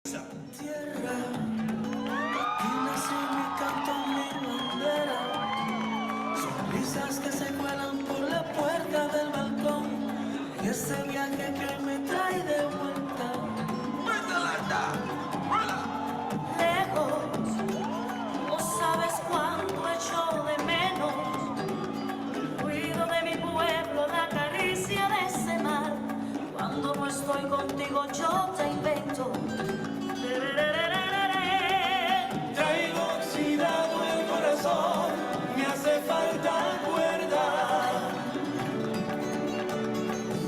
Tierra, aquí nací mi canto, mi bandera. Sonrisas que se cuelan por la puerta del balcón. Y ese viaje que me trae de vuelta. Lejos, no sabes cuánto echo de menos el ruido de mi pueblo, la caricia de ese mar. Cuando no estoy contigo yo te invento. Traigo oxidado el corazón, me hace falta cuerda.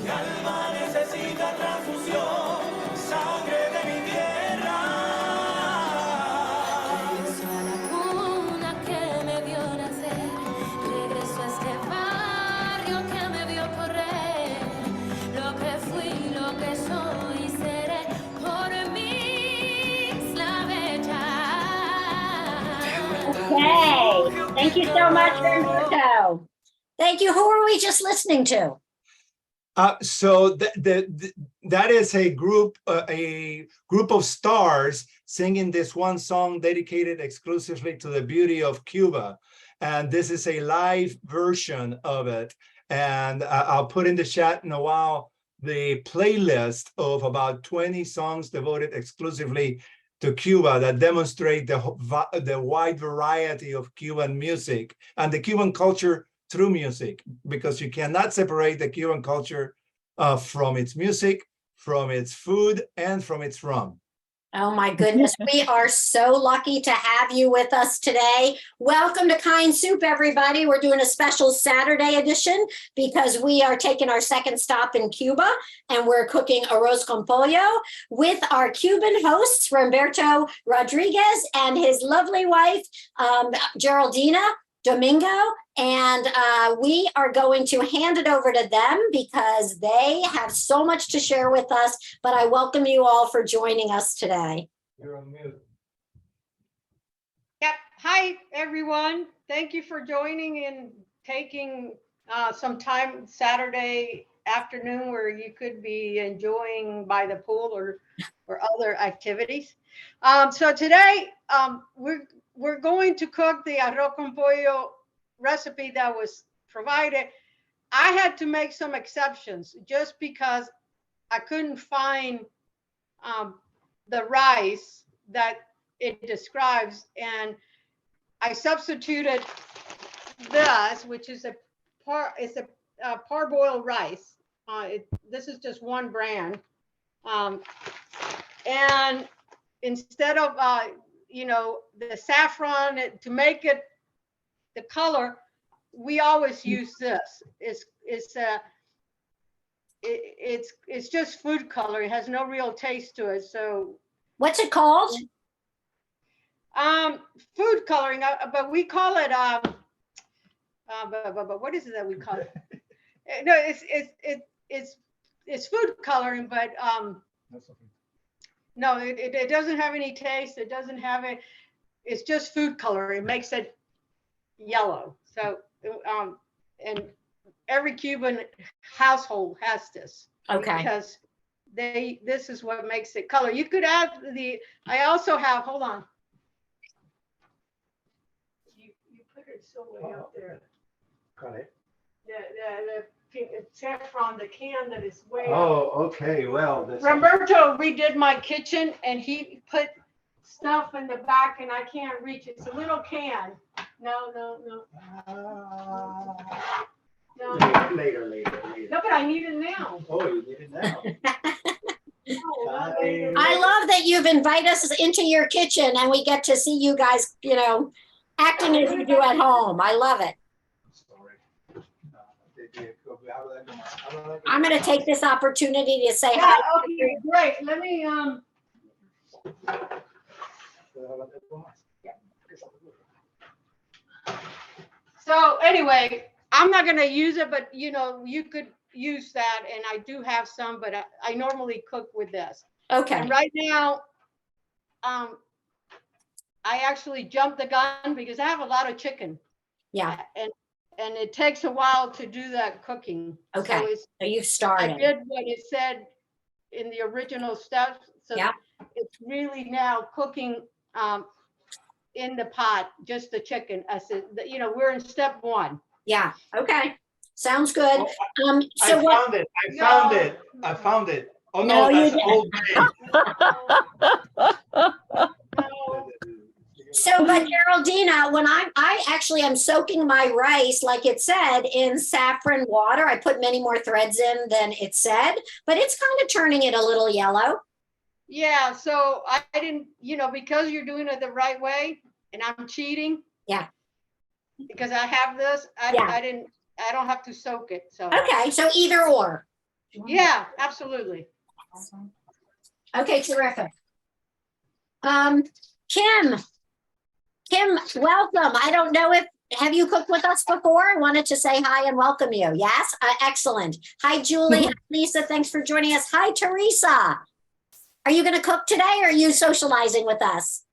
Mi alma necesita transfusión, sangre de mi tierra. Regreso a la cuna que me vio nacer, regreso a este barrio que me vio correr. Lo que fui, lo que soy, seré por mí, la bella. Okay, thank you so much, Reemberto. Thank you. Who are we just listening to? So that is a group of stars singing this one song dedicated exclusively to the beauty of Cuba. And this is a live version of it. And I'll put in the chat in a while the playlist of about 20 songs devoted exclusively to Cuba that demonstrate the wide variety of Cuban music and the Cuban culture through music, because you cannot separate the Cuban culture from its music, from its food, and from its rum. Oh my goodness, we are so lucky to have you with us today. Welcome to KindSoup, everybody. We're doing a special Saturday edition because we are taking our second stop in Cuba and we're cooking Arroz con Pollo with our Cuban hosts, Reemberto Rodriguez and his lovely wife, Geraldina Domingo, and we are going to hand it over to them because they have so much to share with us, but I welcome you all for joining us today. You're on mute. Yep. Hi, everyone. Thank you for joining and taking some time Saturday afternoon where you could be enjoying by the pool or other activities. So today we're going to cook the arroz con pollo recipe that was provided. I had to make some exceptions just because I couldn't find the rice that it describes, and I substituted this, which is a parboiled rice. This is just one brand, and instead of the saffron to make it the color, we always use this. It's just food color. It has no real taste to it. So what's it called? Food coloring, but we call it but what is it that we call it? No, it's food coloring, but no, it doesn't have any taste. It doesn't have it. It's just food color. It makes it yellow. So and every Cuban household has this. Okay. Because this is what makes it color. You could add I also have, hold on. You put it so way up there. Got it. The saffron, the can that is way Oh, okay. Well, Reemberto redid my kitchen and he put stuff in the back and I can't reach it. It's a little can. No. Later. No, but I need it now. Oh, you need it now. I love that you've invited us into your kitchen and we get to see you guys, acting as you do at home. I love it. I'm going to take this opportunity to say hi. Okay, great. Let me So anyway, I'm not going to use it, but you could use that, and I do have some, but I normally cook with this. Okay. And right now, I actually jumped the gun because I have a lot of chicken. Yeah. And it takes a while to do that cooking. Okay. So you've started. I did what it said in the original steps. So yeah. it's really now cooking in the pot, just the chicken. I said, you know, we're in step one. Yeah, okay, sounds good. Oh, So I what, found it. I No. found it. I found it. Oh No, no, you that's didn't. Old Bay. No. so but Geraldina, when I actually am soaking my rice, like it said, in saffron water, I put many more threads in than it said, but it's kind of turning it a little yellow. Yeah, so I didn't, you know, because you're doing it the right way and I'm cheating. Yeah. Because I have this, Yeah. I don't have to soak it, so. Okay, so either or. Yeah, absolutely. Okay, terrific. Kim, welcome. I don't know if, have you cooked with us before? I wanted to say hi and welcome you. Yes, excellent. Hi, Julie. Hi, Lisa, thanks for joining us. Hi, Teresa. Are you going to cook today or are you socializing with us?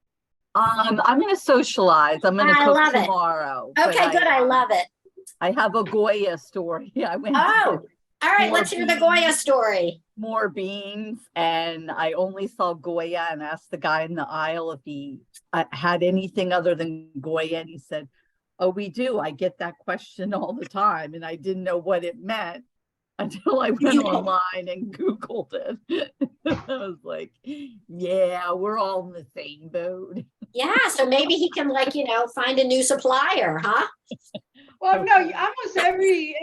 I'm going to socialize. I'm going to I cook love it. tomorrow. but Okay, good. I love it. I have a Goya story. I went to Oh, get all right. more Let's hear the Goya beans. story. more beans, and I only saw Goya and asked the guy in the aisle if he had anything other than Goya, and he said, "Oh, we do. I get that question all the time," and I didn't know what it meant until I went online and Googled it. I was like, yeah, we're all in the same boat. Yeah, so maybe he can, like, you know, find a new supplier, huh? Well, no, almost every,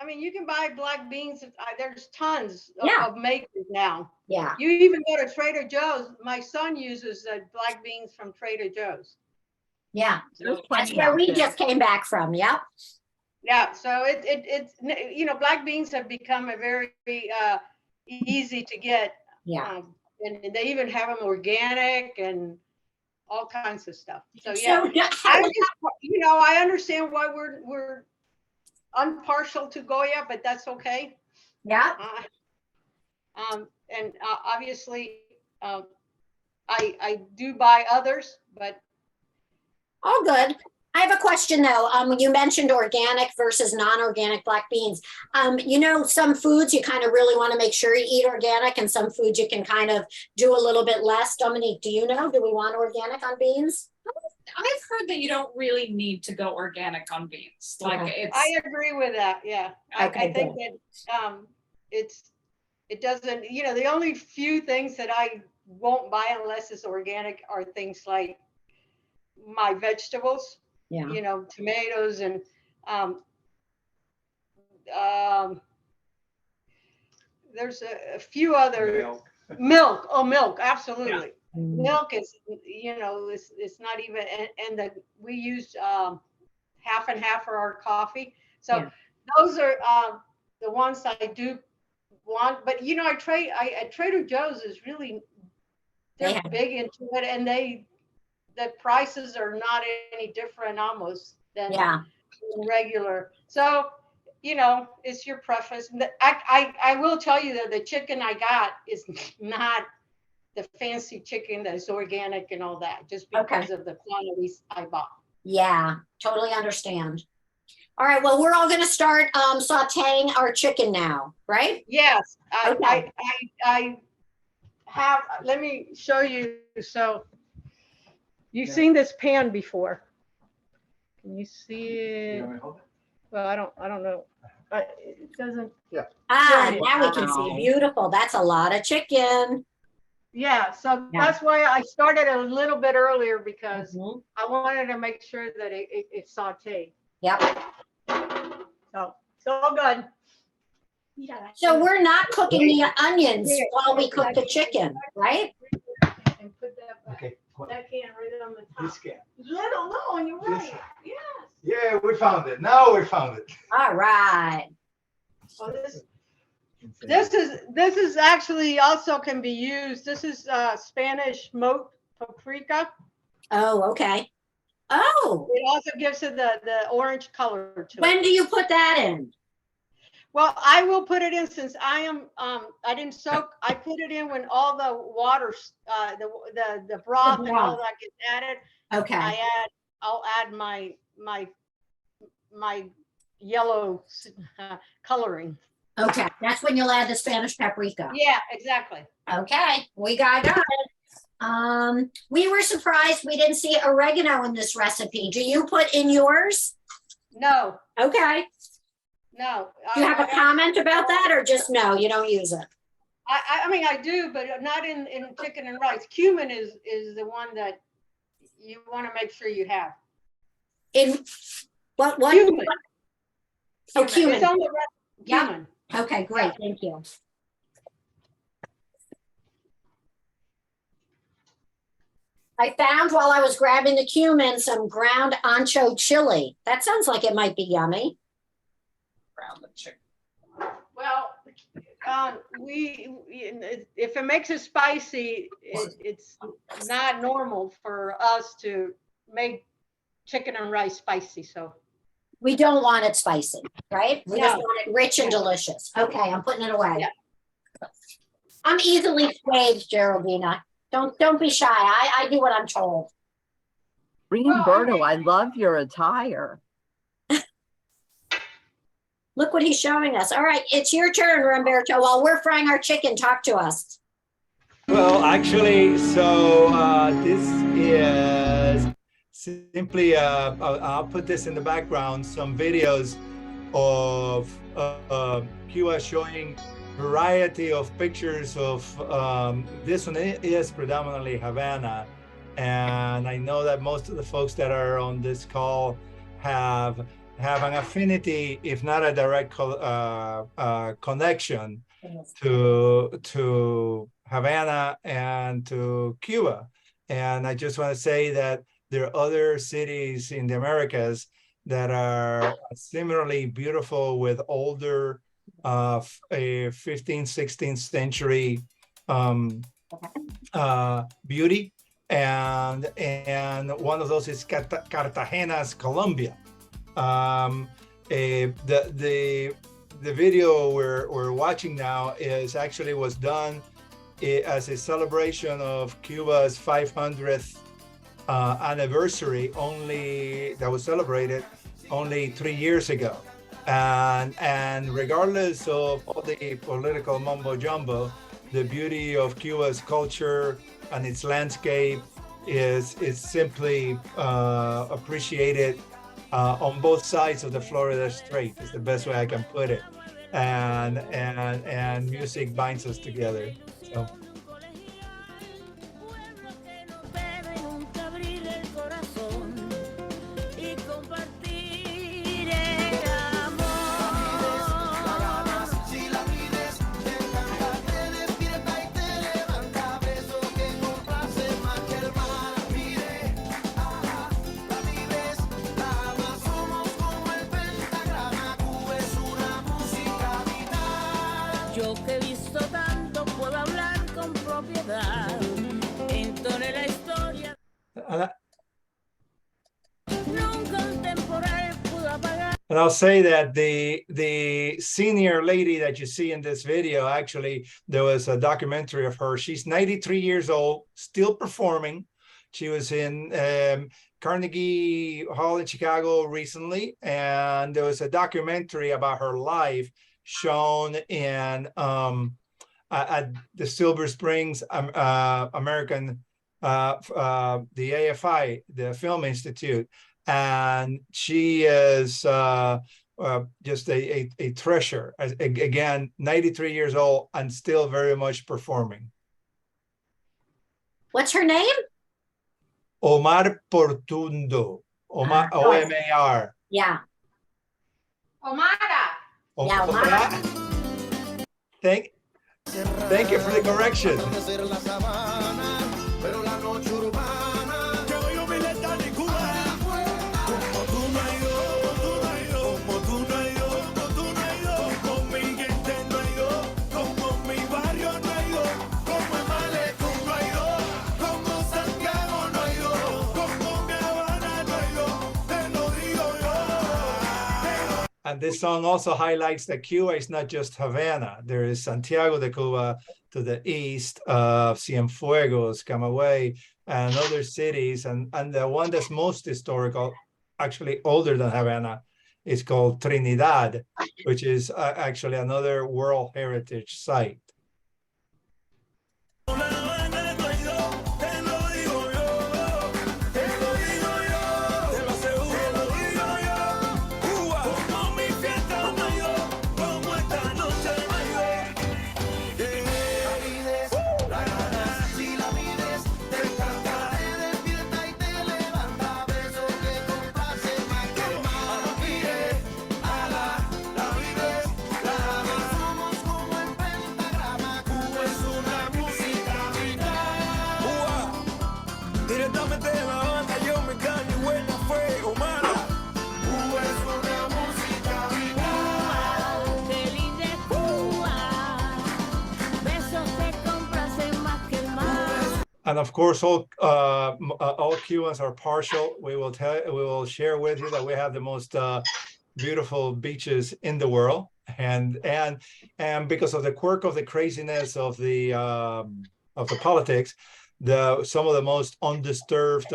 I mean, you can buy black beans. There's tons Yeah. of makers now. Yeah. You even go to Trader Joe's. My son uses the black beans from Trader Joe's. Yeah. There's That's plenty where out we there. just came back from. Yep. Yeah, so it's, you know, black beans have become a very easy to get. Yeah. And they even have them organic and all kinds of stuff. So So yeah, how, you know, I understand why we're unpartial to Goya, but that's okay. yeah. And obviously, I do buy others, but All good. I have a question though. You mentioned organic versus non-organic black beans. You know, some foods you kind of really want to make sure you eat organic, and some foods you can kind of do a little bit less. Dominique, do you know? Do we want organic on beans? I've heard that you don't really need to go organic on beans. Like Okay. it's I agree with that. Yeah, Okay, I think that it doesn't. You know, the only few things that I won't buy unless it's organic are things like my vegetables. Yeah. You know, tomatoes and there's a few other milk. Oh, milk, absolutely. Milk is, you know, it's not even, and we use half and half for our coffee. So Yeah. those are the ones I do want. But you know, at Trader Joe's is really, they're Yeah. big into it, and the prices are not any different almost than Yeah. regular. So, you know, it's your preference. I will tell you that the chicken I got is not the fancy chicken that's organic and all that, just because of the quantities I bought. Yeah, totally understand. All right, well, we're all going to start sauteing our chicken now, right? Yes, Okay. I have, let me show you. So you've seen this pan before. Can you see it? Well, I don't know. It doesn't. Ah, Yeah. now we can see. Wow. Beautiful. That's a lot of chicken. Yeah, so Yeah. that's why I started a little bit earlier, because Mhm. I wanted to make sure that it sauteed. Yep. So it's all good. So we're not cooking the onions while we cook the chicken, right? And put that back. Okay. That can right on the This top. can. Little, no, and you're This right. one. Yes. Yeah, we found it. Now we found it. All right. Oh, this is actually also can be used. This is Spanish smoked paprika. Oh, okay. Oh, It also gives it the orange color to when it. do you put that in? Well, I will put it in, since I didn't soak. I put it in when all the water, the broth and all that gets added. Okay. I'll add my yellow coloring. Okay, that's when you'll add the Spanish paprika. Yeah, exactly. Okay, we got it. We were surprised we didn't see oregano in this recipe. Do you put in yours? No, Okay. no. Do you have a comment about that or just no, you don't use it? I mean, I do, but not in chicken and rice. Cumin is the one that you want to make sure you have. In what? Cumin. Oh, cumin. It's on the Yep. cumin. Okay, great. Thank you. I found while I was grabbing the cumin some ground ancho chili. That sounds like it might be yummy. Around the chicken. Well, if it makes it spicy, it's not normal for us to make chicken and rice spicy. So We don't want it spicy, right? We just No. want it rich and delicious. Okay, I'm putting it away. Yeah. I'm easily swayed, Geraldina. Don't be shy. I do what I'm told. Reemberto, I love your attire. Look what he's showing us. All right, it's your turn, Reemberto. While we're frying our chicken, talk to us. Well, actually, so this is simply, I'll put this in the background, some videos of Cuba showing variety of pictures of, this one is predominantly Havana. And I know that most of the folks that are on this call have an affinity, if not a direct connection to Havana and to Cuba. And I just want to say that there are other cities in the Americas that are similarly beautiful with older 15th, 16th century beauty. And one of those is Cartagena's Colombia. The video we're watching now was done as a celebration of Cuba's 500th anniversary, that was celebrated only 3 years ago. And regardless of all the political mumbo jumbo, the beauty of Cuba's culture and its landscape is simply appreciated on both sides of the Florida Strait, is the best way I can put it. And music binds us together. So. Yo que he visto tanto puedo hablar con propiedad. Entone la historia. Nunca un temporal pudo apagar. And I'll say that the senior lady that you see in this video, actually, there was a documentary of her. She's 93 years old, still performing. She was in Carnegie Hall in Chicago recently, and there was a documentary about her life shown in at the Silver Springs American, the AFI, the Film Institute. And she is just a treasure. Again, 93 years old and still very much performing. What's her name? Omar Portundo. Omar, O-M-A-R. Yeah. Omara. Yeah, Omar. Thank you for the correction. And this song also highlights that Cuba is not just Havana. There is Santiago de Cuba to the east of Cienfuegos, Camagüey, and other cities. And the one that's most historical, actually older than Havana, is called Trinidad, which is actually another World Heritage Site. And of course, all Cubans are partial. We will share with you that we have the most beautiful beaches in the world, and because of the quirk of the craziness of the politics, some of the most undisturbed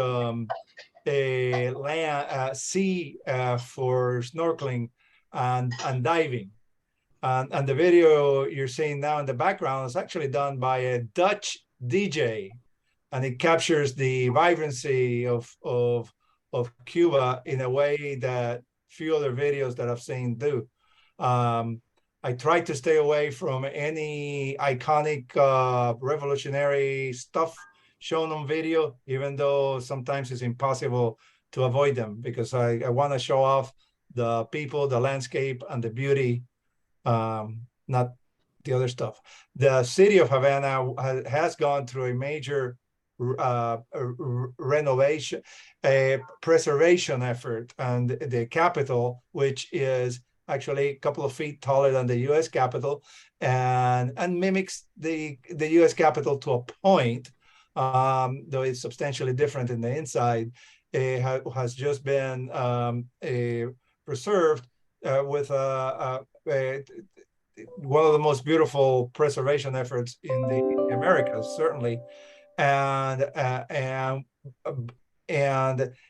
sea for snorkeling and diving. And the video you're seeing now in the background is actually done by a Dutch DJ. And it captures the vibrancy of Cuba in a way that few other videos that I've seen do. I try to stay away from any iconic revolutionary stuff shown on video, even though sometimes it's impossible to avoid them, because I want to show off the people, the landscape, and the beauty, not the other stuff. The city of Havana has gone through a major renovation, a preservation effort, and the Capitol, which is actually a couple of feet taller than the U.S. Capitol, and mimics the U.S. Capitol to a point, though it's substantially different in the inside. It has just been preserved with one of the most beautiful preservation efforts in the Americas, certainly. And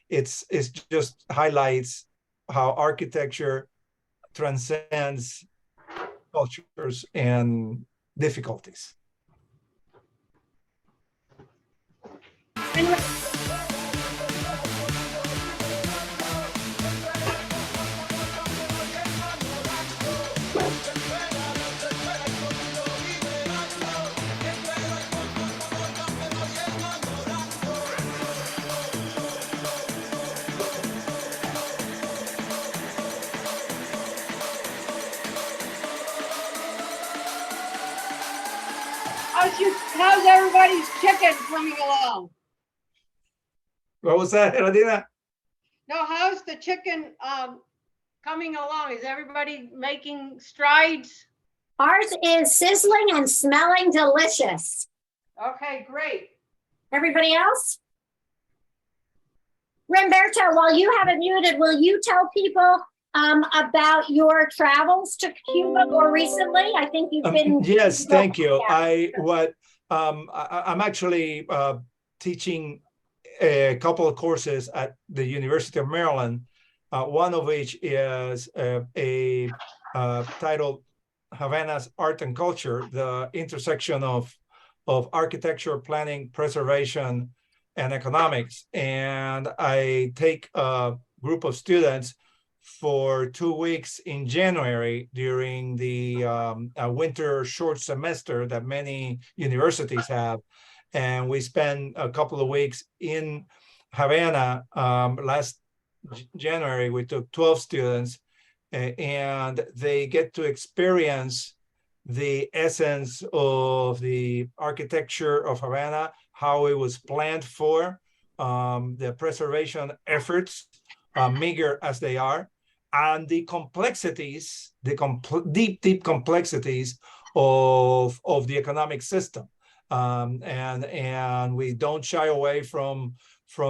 it's just highlights how architecture transcends cultures and difficulties. How's everybody's chicken coming along? What was that, Geraldina? No, how's the chicken coming along? Is everybody making strides? Ours is sizzling and smelling delicious. Okay, great. Everybody else? Reemberto, while you have it muted, will you tell people about your travels to Cuba more recently? I think you've been. Yes, thank you. Yeah. I'm actually teaching a couple of courses at the University of Maryland, one of which is titled Havana's Art and Culture, the intersection of architecture, planning, preservation, and economics. And I take a group of students for 2 weeks in January during the winter short semester that many universities have. And we spent a couple of weeks in Havana. Last January, we took 12 students, and they get to experience the essence of the architecture of Havana, how it was planned for, the preservation efforts, meager as they are, and the complexities, deep complexities of the economic system. And we don't shy away from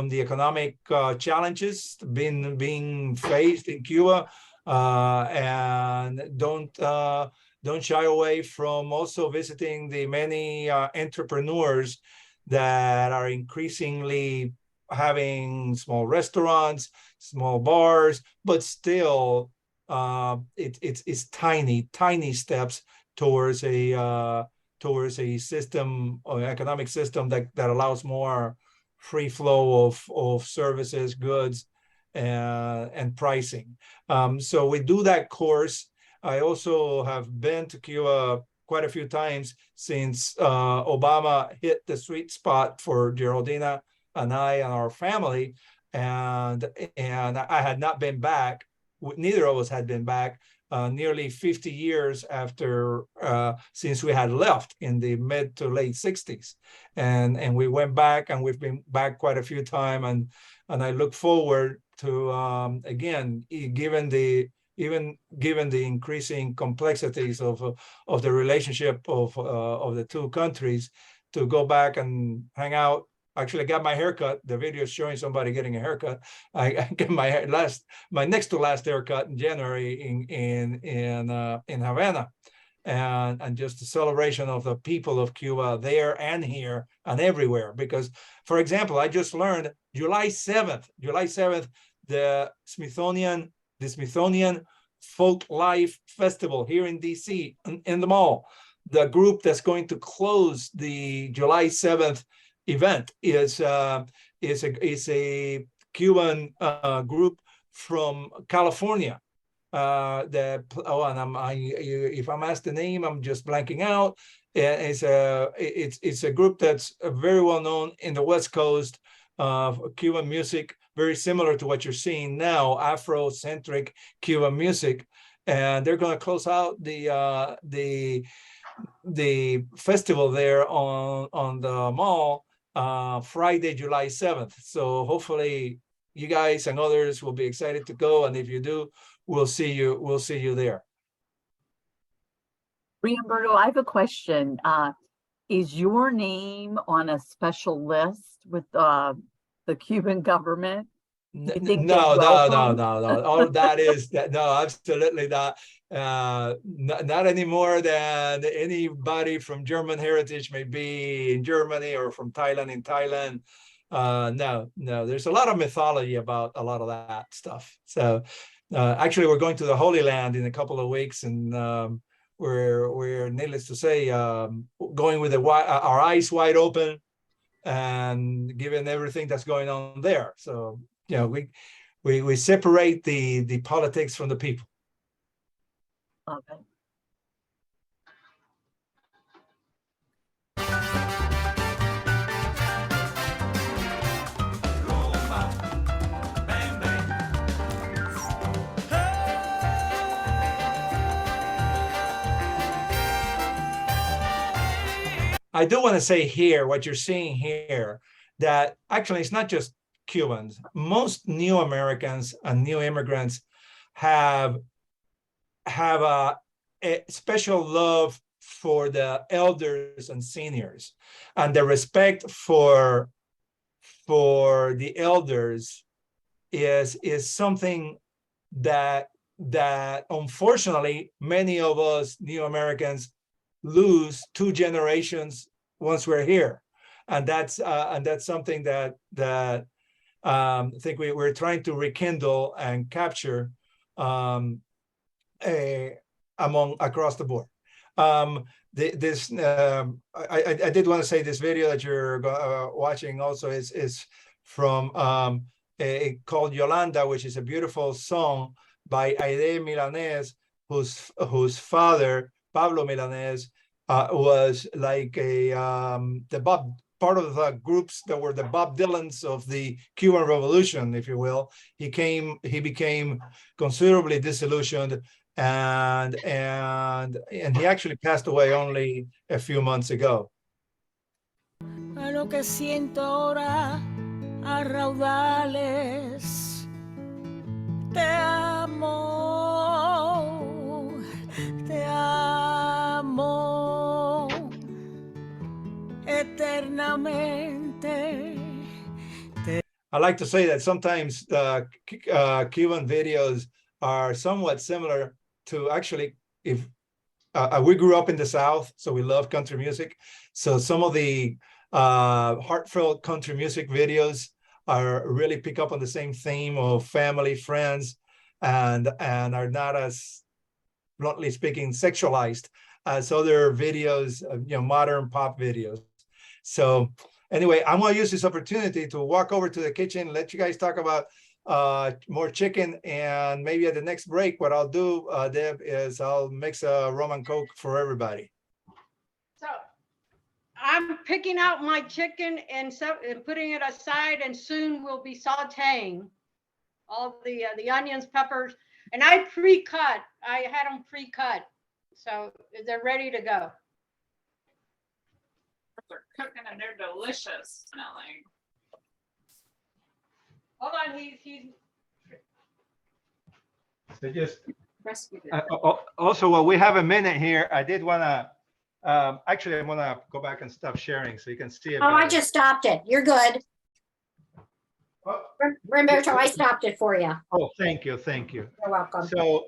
the economic challenges being faced in Cuba, and don't shy away from also visiting the many entrepreneurs that are increasingly having small restaurants, small bars, but still it's tiny steps towards a system or economic system that allows more free flow of services, goods, and pricing. So we do that course. I also have been to Cuba quite a few times since Obama hit the sweet spot for Geraldina and I and our family, and I had not been back. Neither of us had been back nearly 50 years after since we had left in the mid to late 60s, and we went back, and we've been back quite a few times, and I look forward to again, given the increasing complexities of the relationship of the two countries, to go back and hang out. Actually, I got my haircut. The video is showing somebody getting a haircut. I got my next to last haircut in January in Havana, and just a celebration of the people of Cuba there and here and everywhere. Because, for example, I just learned July 7th, the Smithsonian Folk Life Festival here in DC in the mall. The group that's going to close the July 7th event is a Cuban group from California. If I'm asked the name, I'm just blanking out. It's a group that's very well known in the West Coast of Cuban music, very similar to what you're seeing now, Afro-centric Cuban music, and they're going to close out the festival there on the mall Friday, July 7th. So hopefully you guys and others will be excited to go, and if you do, we'll see you there. Reemberto, I have a question. Is your name on a special list with the Cuban government? No. All of that is that. No, absolutely not. Not any more than anybody from German heritage may be in Germany, or from Thailand in Thailand. No. There's a lot of mythology about a lot of that stuff. So actually, we're going to the Holy Land in a couple of weeks, and we're needless to say, going with our eyes wide open, and given everything that's going on there. So we separate the politics from the people. Okay. I do want to say here, what you're seeing here, that actually it's not just Cubans. Most new Americans and new immigrants have a special love for the elders and seniors, and the respect for the elders is something that unfortunately many of us new Americans lose 2 generations once we're here, and that's something that I think we're trying to rekindle and capture across the board. I did want to say this video that you're watching also is from called Yolanda, which is a beautiful song by Aide Milanés, whose father Pablo Milanés was like part of the groups that were the Bob Dylans of the Cuban Revolution, if you will. He became considerably disillusioned, and he actually passed away only a few months ago. A lo que siento ahora a raudales, te amo, eternamente. I like to say that sometimes Cuban videos are somewhat similar to, actually, if we grew up in the South, so we love country music. So some of the heartfelt country music videos are really pick up on the same theme of family, friends, and are not as, bluntly speaking, sexualized as other videos, modern pop videos. So anyway, I'm gonna use this opportunity to walk over to the kitchen, let you guys talk about more chicken, and maybe at the next break, what I'll do, Deb, is I'll mix a rum and coke for everybody. So I'm picking out my chicken and putting it aside, and soon we'll be sauteing all the onions, peppers, and I pre-cut. I had them pre-cut, so they're ready to go. They're cooking and they're delicious smelling. Hold on, he's So just Rescued it. also, while we have a minute here, I did want to actually, I'm gonna go back and stop sharing so you can see it. Oh, I better. just stopped it. You're good. Oh, Reemberto, I stopped it for you. oh, thank you. You're welcome. So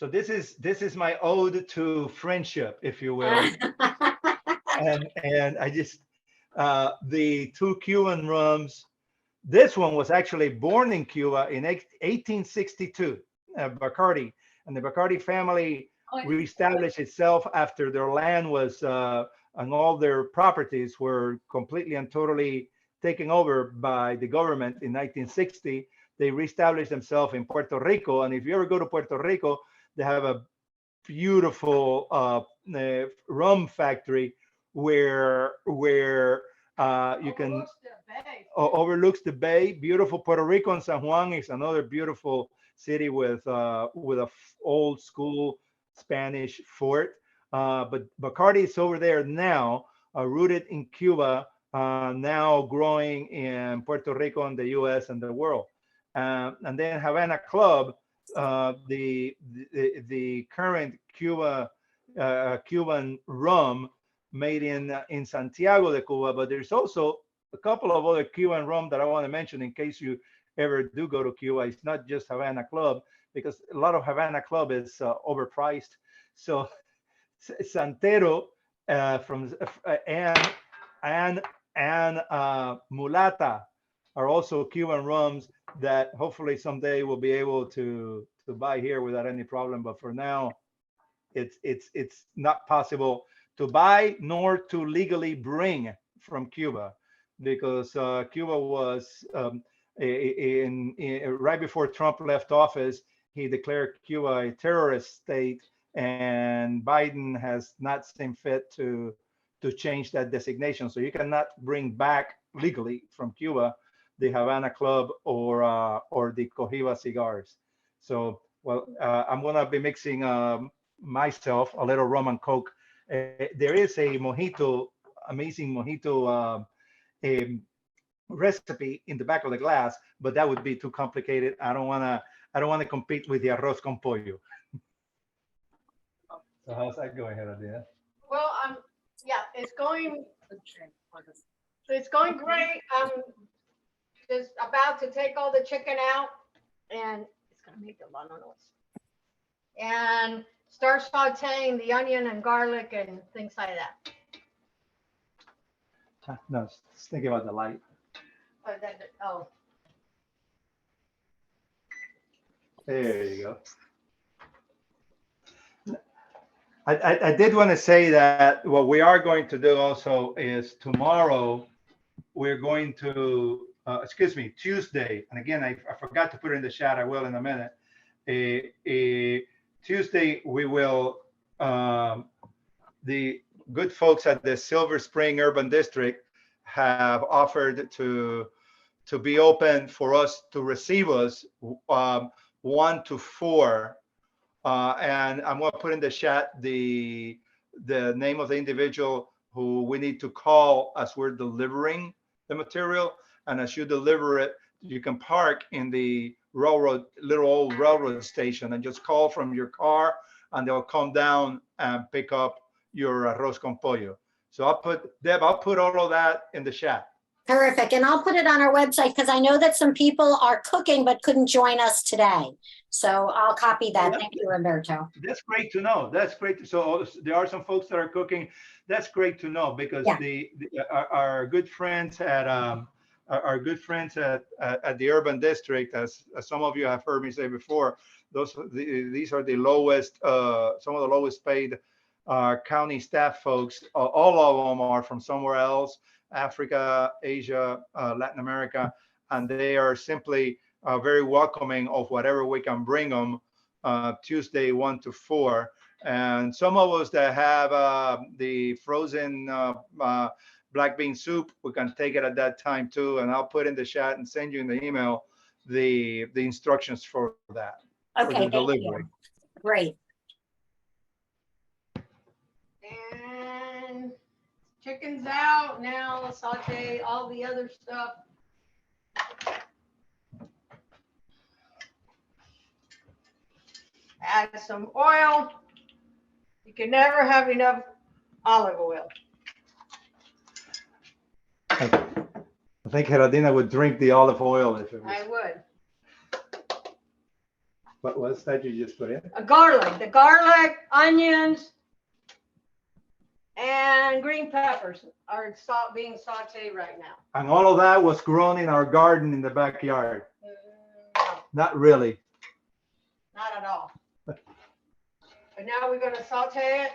this is my ode to friendship, if you will. And I just the two Cuban rums. This one was actually born in Cuba in 1862, Bacardi, and the Bacardi family reestablished itself after their land was and all their properties were completely and totally taken over by the government in 1960. They reestablished themselves in Puerto Rico, and if you ever go to Puerto Rico, they have a beautiful rum factory where you can overlooks the bay. Beautiful. Puerto Rico and San Juan is another beautiful city with a old school Spanish fort. But Bacardi is over there now, rooted in Cuba, now growing in Puerto Rico and the U.S. and the world. And then Havana Club, the current Cuban rum made in Santiago de Cuba, but there's also a couple of other Cuban rum that I want to mention in case you ever do go to Cuba. It's not just Havana Club, because a lot of Havana Club is overpriced. So Santero from and Mulata are also Cuban rums that hopefully someday we'll be able to buy here without any problem. But for now, it's not possible to buy nor to legally bring from Cuba, because Cuba was right before Trump left office, he declared Cuba a terrorist state, and Biden has not seen fit to change that designation. So you cannot bring back legally from Cuba the Havana Club or the Cohiba cigars. So, well, I'm gonna be mixing myself a little rum and coke. There is a mojito, amazing mojito recipe in the back of the glass, but that would be too complicated. I don't wanna compete with the arroz con pollo. So how's that going, Geraldina? well, yeah, it's going great. I'm just about to take all the chicken out, and it's gonna make a lot of noise. And start sauteing the onion and garlic and things like that. No, just thinking about the light. Oh, There you go. I did want to say that what we are going to do also is tomorrow we're going to, Tuesday. And again, I forgot to put it in the chat. I will in a minute. Tuesday, we will, the good folks at the Silver Spring Urban District have offered to be open for us to receive us 1 to 4. And I'm going to put in the chat the name of the individual who we need to call as we're delivering the material. And as you deliver it, you can park in the little old railroad station and just call from your car, and they'll come down and pick up your arroz con pollo. So I'll put all of that in the chat. Terrific. And I'll put it on our website because I know that some people are cooking but couldn't join us today. So I'll copy that. Thank you, Reemberto. That's great to know. That's great. So there are some folks that are cooking. That's great to know, because our good friends at our good friends at the urban district, as some of you have heard me say before, these are the lowest, some of the lowest paid county staff folks. All of them are from somewhere else, Africa, Asia, Latin America, and they are simply very welcoming of whatever we can bring them Tuesday 1 to 4. And some of us that have the frozen black bean soup, we can take it at that time too. And I'll put in the chat and send you in the email the instructions for that. For Okay, the thank delivery. you. Great. And chicken's out now. Let's saute all the other stuff. Add some oil. You can never have enough olive oil. I think Geraldina would drink the olive oil if it was. I would. What's that you just put in? The garlic, onions, and green peppers are being sauteed right now. And all of that was grown in our garden in the backyard. No, Not really. not at all. But now we're gonna saute it.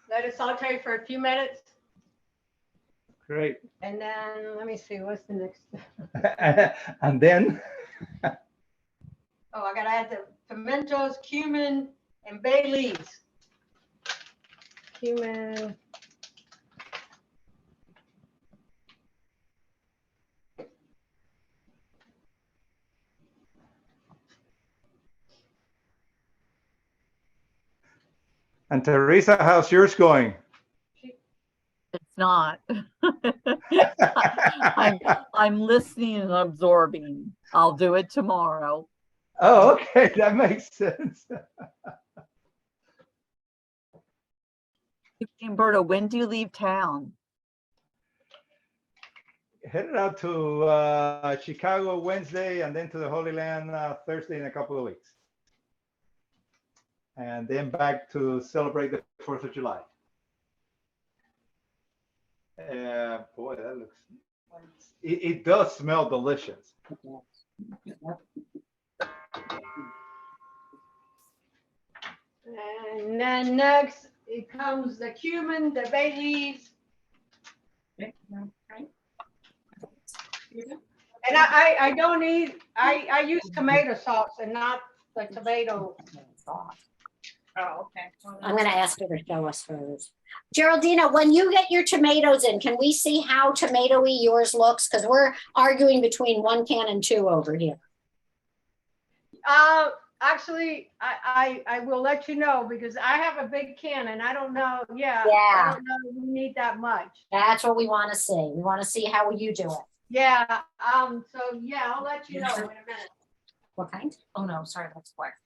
Let it saute for a few minutes, Great. and then let me see, what's the next? And then Oh, I gotta add the pimentos, cumin, and bay leaves. Cumin. and Teresa, how's yours going? It's not. I'm listening and absorbing. I'll do it tomorrow. Oh, okay, that makes sense. Reemberto, when do you leave town? Headed out to Chicago Wednesday and then to the Holy Land Thursday in a couple of weeks. And then back to celebrate the 4th of July. Boy, that looks, it does smell delicious. And then next, it comes the cumin, the bay leaves. And I don't need, I use tomato sauce and not the tomato sauce. Oh, okay. I'm gonna ask her to show us hers. Geraldina, when you get your tomatoes in, can we see how tomatoey yours looks? Because we're arguing between 1 can and 2 over here. Actually, I will let you know because I have a big can and I don't know. Yeah. I don't know if we need that much. That's what we want to see. We want to see how you do it. Yeah. So yeah, I'll let you know in a minute. What kind? Oh, no, sorry, that's square.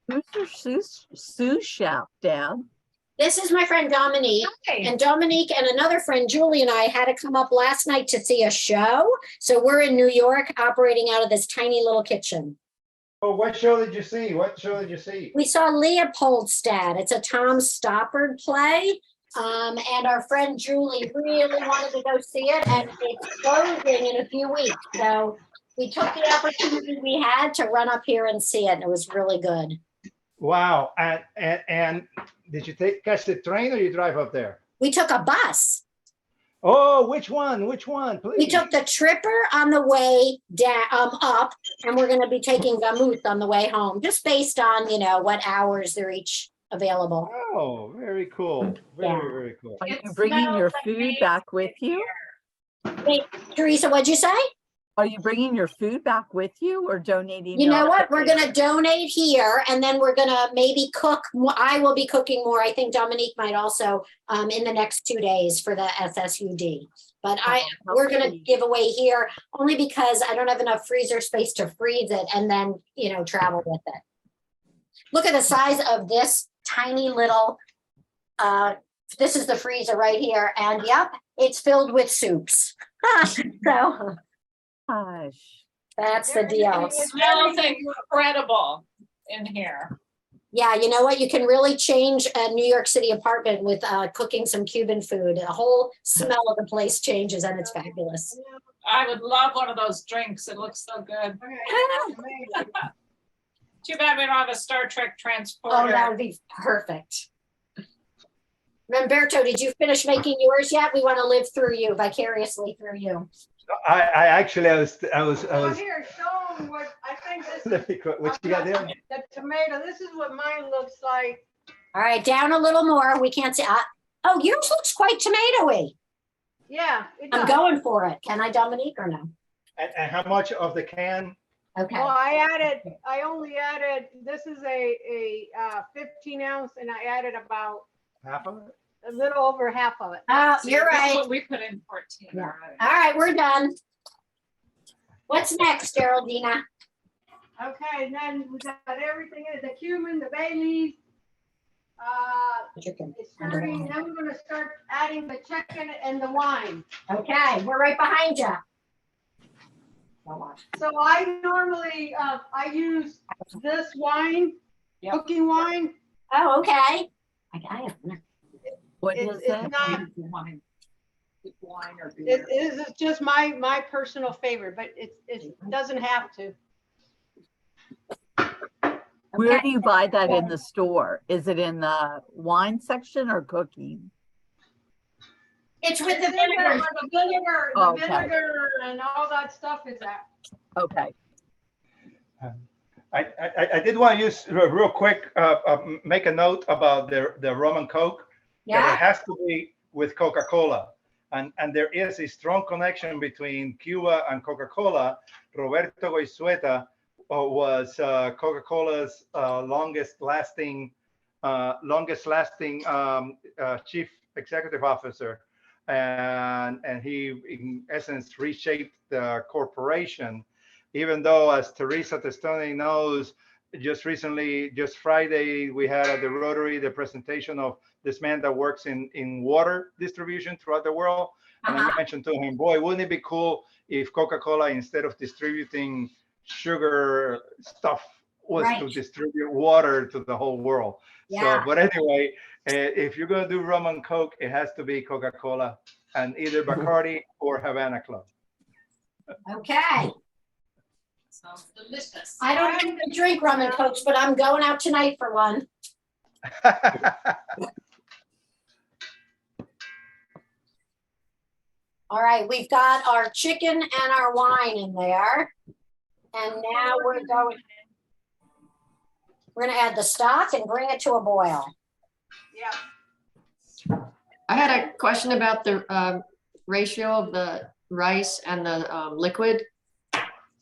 Who's your sous chef, Dad? This is my friend Dominique. And Dominique and another friend, Julie, and I had to come up last night to see a show. So we're in New York operating out of this tiny little kitchen. Oh, what show did you see? What show did you see? We saw Leopoldstadt. It's a Tom Stoppard play. And our friend Julie really wanted to go see it, and it's closing in a few weeks. So we took the opportunity we had to run up here and see it. And it was really good. Wow. And did you catch the train or you drive up there? We took a bus. Oh, which one? Which one, please? We took the Tripper on the way down, up, and we're going to be taking Vamoose on the way home, just based on, you know, what hours they're each available. Oh, very cool. Very cool. Are you bringing your food back with you? Wait, Teresa, what'd you say? Are you bringing your food back with you or donating? You know your what? We're cooking? going to donate here, and then we're going to maybe cook more. I will be cooking more. I think Dominique might also in the next 2 days for the SSUD. But we're going to give away here only because I don't have enough freezer space to freeze it and then, you know, travel with it. Look at the size of this tiny little this is the freezer right here, and yep, it's filled with soups. So Gosh. that's the deal. Smells incredible in here. Yeah, you know what? You can really change a New York City apartment with cooking some Cuban food. The whole smell of the place changes, and it's fabulous. I would love one of those drinks. It looks so good. Too bad we don't have a Star Trek transporter. Oh, that would be perfect. Reemberto, did you finish making yours yet? We want to live through you, vicariously through you. I was Oh, here, show them what, I think this is. what you got there? The tomato, this is what mine looks like. All right, down a little more. We can't see. Oh, yours looks quite tomatoey. Yeah. it I'm does. going for it. Can I, Dominique, or no? And how much of the can? Okay. Well, I only added, this is a 15 ounce, and I added about Half of it? a little over half of it. Oh, See, you're this is right. what we put in 14. Yeah. already. All right, we're done. What's next, Geraldina? Okay, and then we got everything in it, the cumin, the bay leaf. Chicken. It's starting, now we're gonna start adding the chicken and the wine. Okay, we're right behind you. So I normally, I use this wine, Yep. cooking wine. Oh, okay. I have one. What It's is that? not, Wine or it beer. is just my personal favorite, but it doesn't have to. Where Okay. do you buy that in the store? Is it in the wine section or cooking? It's with the It's in there, vinegar. where the vinegar, the Okay. vinegar and all that stuff is at. Okay. I did want to use real quick, make a note about the rum and Coke. That Yeah. it has to be with Coca-Cola. And there is a strong connection between Cuba and Coca-Cola. Roberto Goizueta was Coca-Cola's longest lasting chief executive officer. And he, in essence, reshaped the corporation, even though, as Teresa Testoni knows, just recently, just Friday, we had at the Rotary the presentation of this man that works in water distribution throughout the world. And I mentioned to him, boy, wouldn't it be cool if Coca-Cola, instead of distributing sugar stuff, was to Right. distribute water to the whole world. Yeah. So, but anyway, if you're going to do rum and Coke, it has to be Coca-Cola and either Bacardi or Havana Club. Okay. Sounds delicious. I don't even drink rum and Cokes, but I'm going out tonight for one. All right, we've got our chicken and our wine in there. And now we're going to add the stock and bring it to a boil. Yeah. I had a question about the ratio of the rice and the liquid.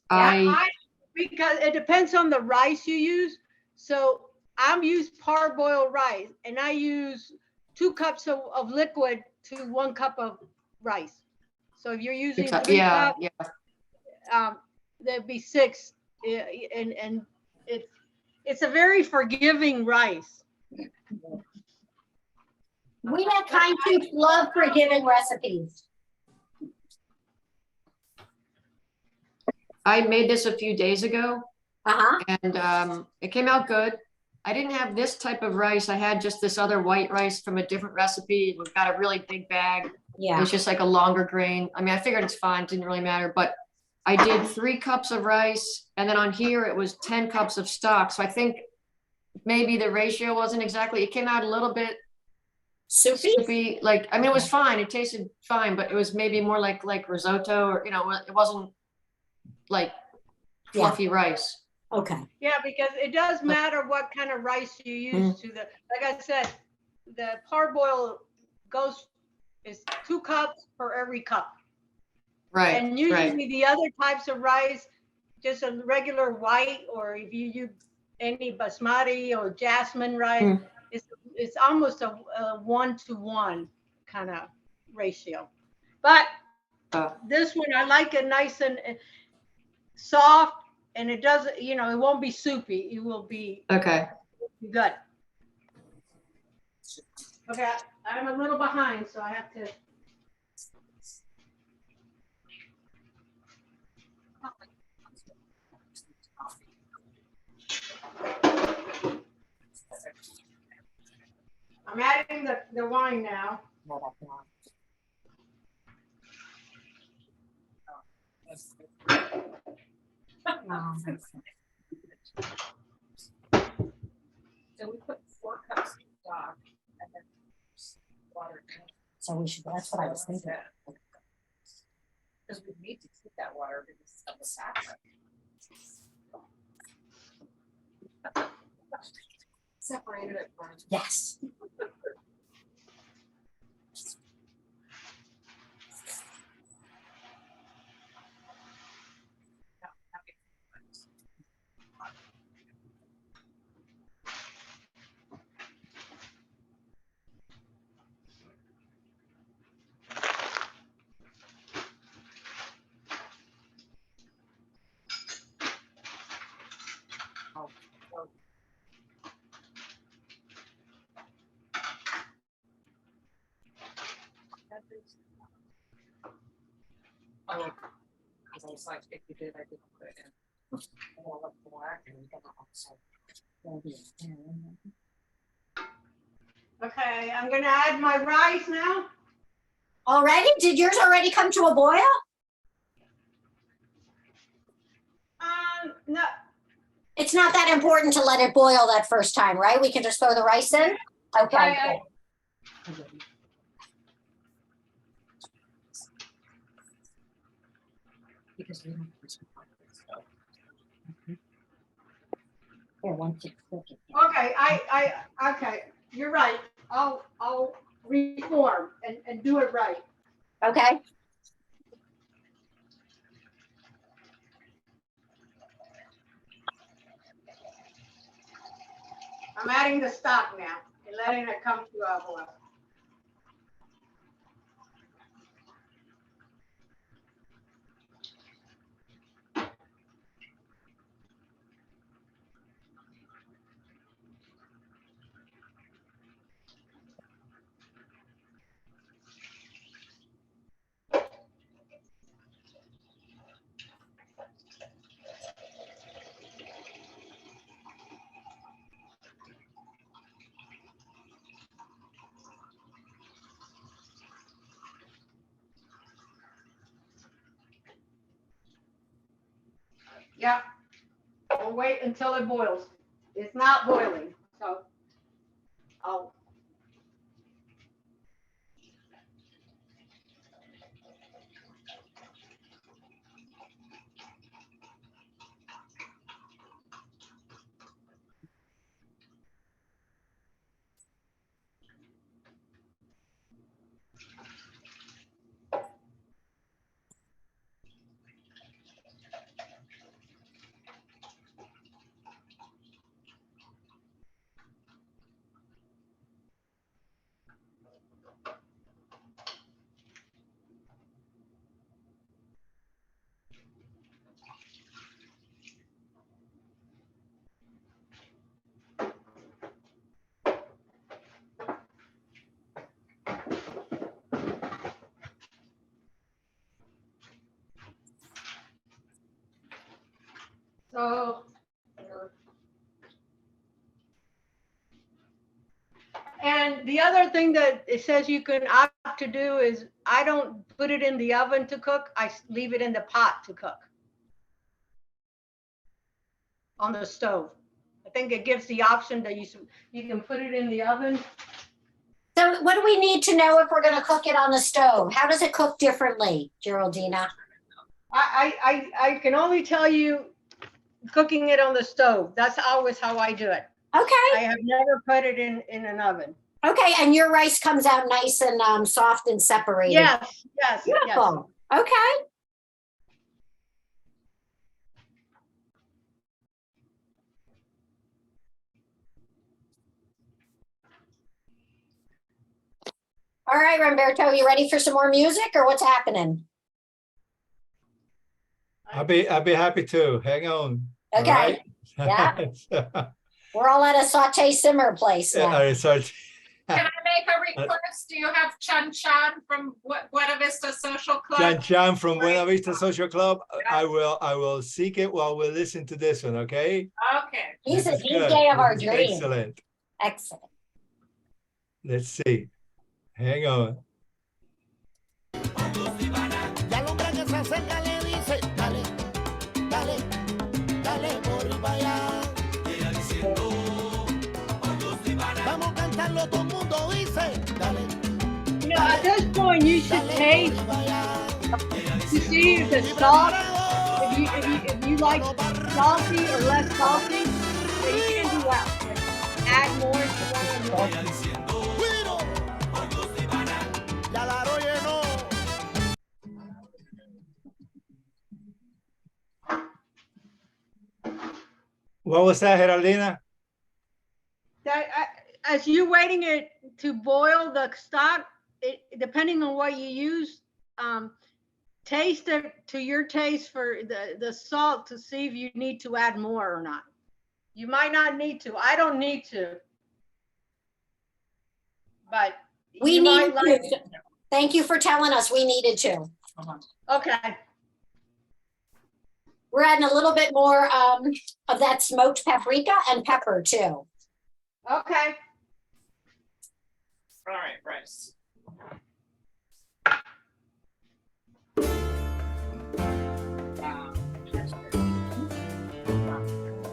Because it depends on the rice you use. So I'm use parboiled rice, and I use 2 cups of liquid to 1 cup of rice. So if you're using 3 cups, there'd be 6. And it's a very forgiving rice. We at KindSoup love forgiving recipes. I made this a few days ago Uh-huh. and it came out good. I didn't have this type of rice. I had just this other white rice from a different recipe. We've got a really big bag. Yeah. It's just like a longer grain. I mean, I figured it's fine. It didn't really matter, but I did 3 cups of rice, and then on here it was 10 cups of stock. So I think maybe the ratio wasn't exactly, it came out a little bit Soupy? soupy. Like, I mean, it was fine. It tasted fine, but it was maybe more like risotto, or, it wasn't like fluffy rice. Okay. Yeah, because it does matter what kind of rice you use to the, like I said, the parboil is 2 cups for every cup. Right. And usually right. the other types of rice, just a regular white, or if you use any basmati or jasmine rice, it's almost a 1-to-1 kind of ratio. But this one, I like it nice and soft, and it doesn't, it won't be soupy. It will be Okay. good. Okay, I'm a little behind, so I have to. I'm adding the wine now. So we put 4 cups of stock and then water. So we should, that's what I was thinking. Because we need to keep that water because of the fat. Separated it from. Yes. Oh, because I was like, if you did, I didn't put it in. I'm gonna look black and we're gonna also. Okay, I'm gonna add my rice now. Already? Did yours already come to a boil? No, It's not that important to let it boil that first time, right? We can just throw the rice in? Okay. I- Because we don't. Here, once you cook it. okay, okay, you're right. I'll reform and do it right. Okay. I'm adding the stock now and letting it come to a boil. Yeah, we'll wait until it boils. It's not boiling, so I'll. So. And the other thing that it says you can opt to do is I don't put it in the oven to cook. I leave it in the pot to cook. On the stove. I think it gives the option that you can put it in the oven. So what do we need to know if we're going to cook it on the stove? How does it cook differently, Geraldina? I can only tell you cooking it on the stove. That's always how I do it. Okay. I have never put it in an oven. Okay. And your rice comes out nice and soft and separated. Yes, yes, yes. Beautiful. Okay. All right, Reemberto, you ready for some more music or what's happening? I'll be happy to. Hang on. Okay. All right? Yeah. We're all at a saute simmer place now. Sorry. Can I make a request? Do you have Chan from Buena Vista Social Club? Chan from Buena Vista Social Club. I will seek it while we listen to this one, okay? Okay. He's a This is good. DJ of our This is dreams. Excellent. Excellent. Let's see. Hang on. Ya el hombre que se acerca le dice, dale, dale, dale por allá. Vamos a cantarlo, todo el mundo dice, dale. You know, at this point, you should taste to see if the salt, if you like salty or less salty, then you can do that. Add more if you want to more. Cuiro. Ya la oye no. What was that, Geraldina? As you're waiting it to boil the stock, depending on what you use, taste it to your taste for the salt to see if you need to add more or not. You might not need to. I don't need to. But We you need might to. Thank you for telling us we needed to. Okay. We're adding a little bit more of that smoked paprika and pepper too. Okay. All right, Bryce.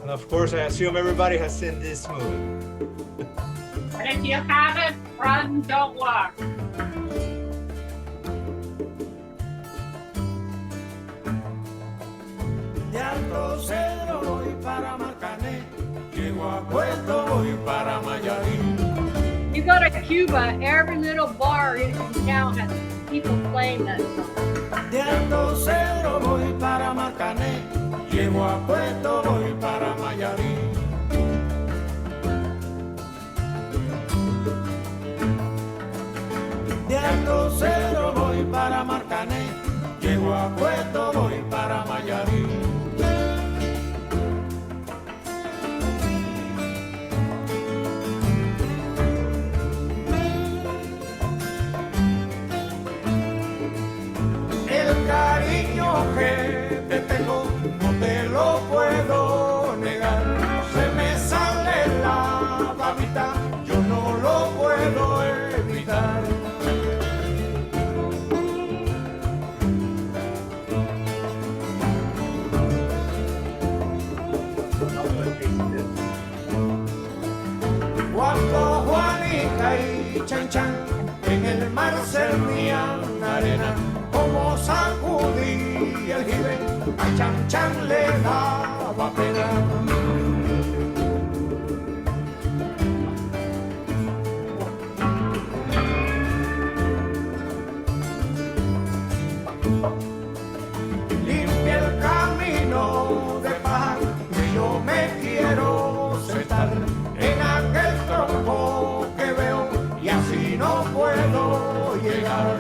And of course, I assume everybody has seen this movie. And if you haven't, run, don't walk. De Alto Cedro voy para Marcané, llego a Puerto voy para Mayarín. You go to Cuba, every little bar in town has people playing that song. De Alto Cedro voy para Marcané, llego a Puerto voy para Mayarín. De Alto Cedro voy para Marcané, llego a Puerto voy para Mayarín. El cariño que te tengo no te lo puedo negar. Se me sale la babita, yo no lo puedo evitar. Cuando Juanica y Chan Chan en el mar servían arena, como sacudí el jibe, a Chan Chan le daba pena. Limpia el camino de paz, que yo me quiero sentar en aquel tronco que veo y así no puedo llegar.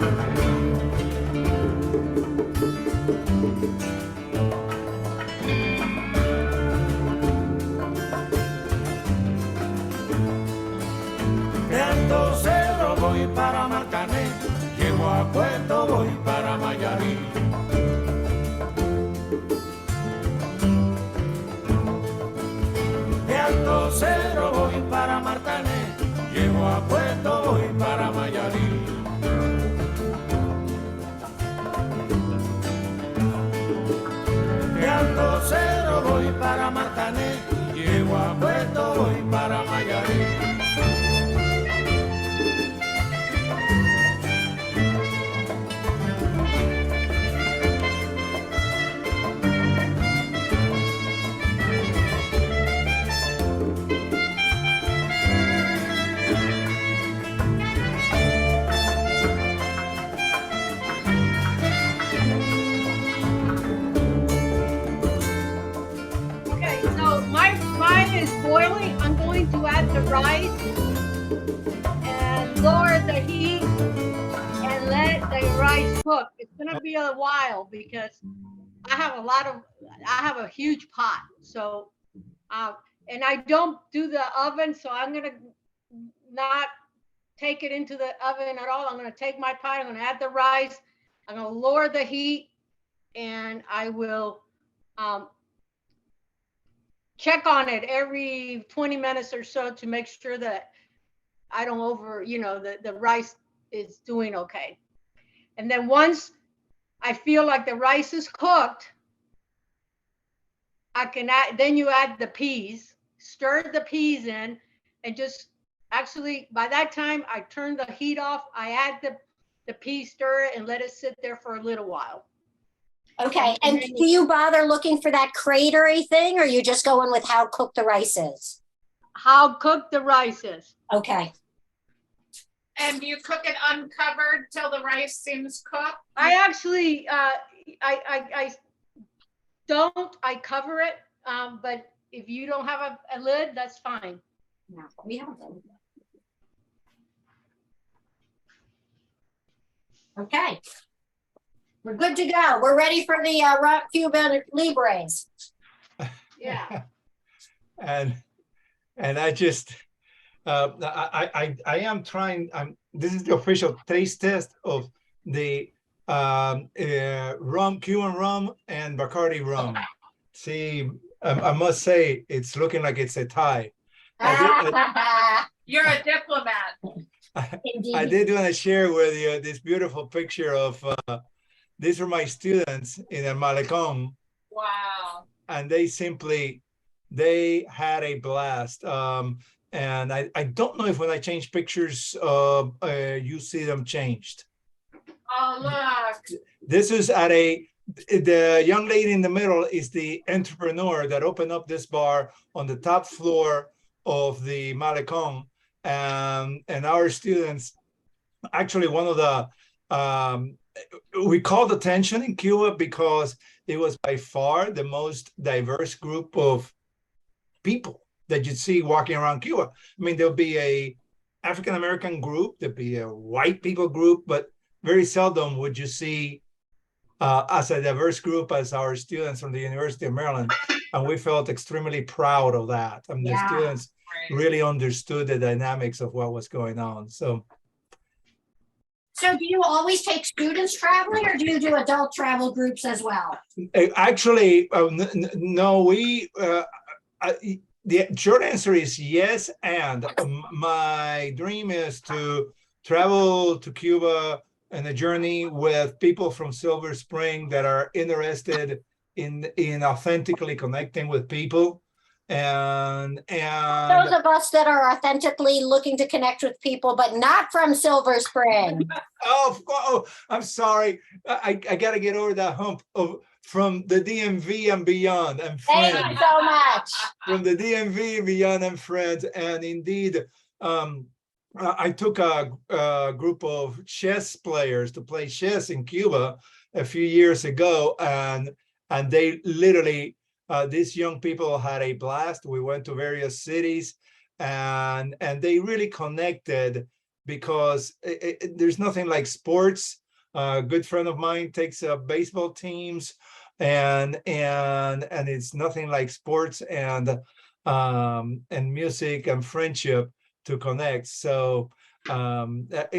De Alto Cedro voy para Marcané, llego a Puerto voy para Mayarín. De Alto Cedro voy para Marcané, llego a Puerto voy para Mayarín. De Alto Cedro voy para Marcané, llego a Puerto voy para Mayarín. Okay, so mine is boiling. I'm going to add the rice and lower the heat and let the rice cook. It's gonna be a while because I have a huge pot. So, and I don't do the oven, so I'm gonna not take it into the oven at all. I'm gonna take my pot, I'm gonna add the rice, I'm gonna lower the heat, and I will check on it every 20 minutes or so to make sure that I don't the rice is doing okay. And then once I feel like the rice is cooked, then you add the peas, stir the peas in, and just actually by that time I turn the heat off. I add the pea, stir it, and let it sit there for a little while. Okay, and do you bother looking for that cratery thing, or you just going with how cooked the rice is? How cooked the rice is. Okay. And do you cook it uncovered till the rice seems cooked? I actually, I don't, I cover it, but if you don't have a lid, that's fine. No, we don't. Okay. We're good to go. We're ready for the Cuban Libres. Yeah. And I just I am trying. This is the official taste test of the rum, Cuban rum, and Bacardi rum. See, I must say it's looking like it's a tie. You're a diplomat. I did want to share with you this beautiful picture of these are my students in El Malecón. Wow. And they had a blast. And I don't know if when I change pictures, you see them changed. Oh, look. This is the young lady in the middle is the entrepreneur that opened up this bar on the top floor of the Malecón. And our students, actually one of the, we called attention in Cuba because it was by far the most diverse group of people that you'd see walking around Cuba. I mean, there'll be a African-American group, there'll be a white people group, but very seldom would you see as a diverse group as our students from the University of Maryland. And we felt extremely proud of that. I mean, the students really understood the dynamics of what was going on. So do you always take students traveling, or do you do adult travel groups as well? Actually, no, the short answer is yes. And my dream is to travel to Cuba on a journey with people from Silver Spring that are interested in authentically connecting with people. And those of us that are authentically looking to connect with people, but not from Silver Spring. Oh, I'm sorry. I got to get over that hump from the DMV and beyond. And friends. Thank you so much. From the DMV, beyond, and friends. And indeed, I took a group of chess players to play chess in Cuba a few years ago, and they literally. These young people had a blast. We went to various cities, and they really connected because there's nothing like sports. A good friend of mine takes baseball teams, and it's nothing like sports and music and friendship to connect. So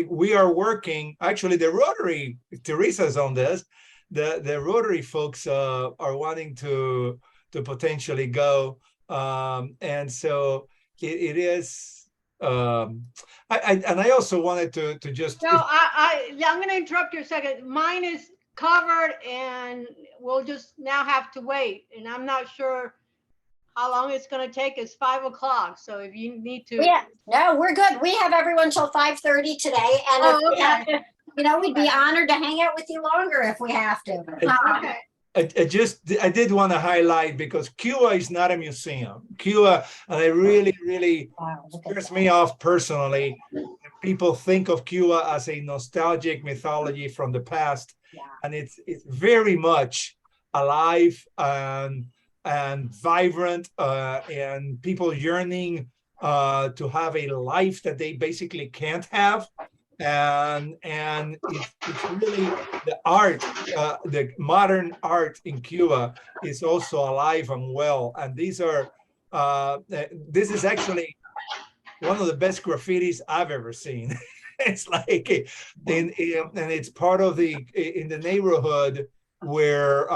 we are working. Actually, the Rotary, Teresa's on this. The Rotary folks are wanting to potentially go, and so it is. I also wanted to just. No, I'm going to interrupt you a second. Mine is covered, and we'll just now have to wait. And I'm not sure how long it's going to take. It's 5 o'clock, so if you need to. Yeah, no, we're good. We have everyone till 5:30 today, and if we have to, we'd be honored to hang out with you longer if we have to. Okay. I did want to highlight, because Cuba is not a museum. Cuba, and it really scares me off personally. People think of Cuba as a nostalgic mythology from the past, and it's very much alive and vibrant, and people yearning to have a life that they basically can't have. And it's really the art, the modern art in Cuba is also alive and well. And these are, this is actually one of the best graffitis I've ever seen. It's like and it's part of in the neighborhood where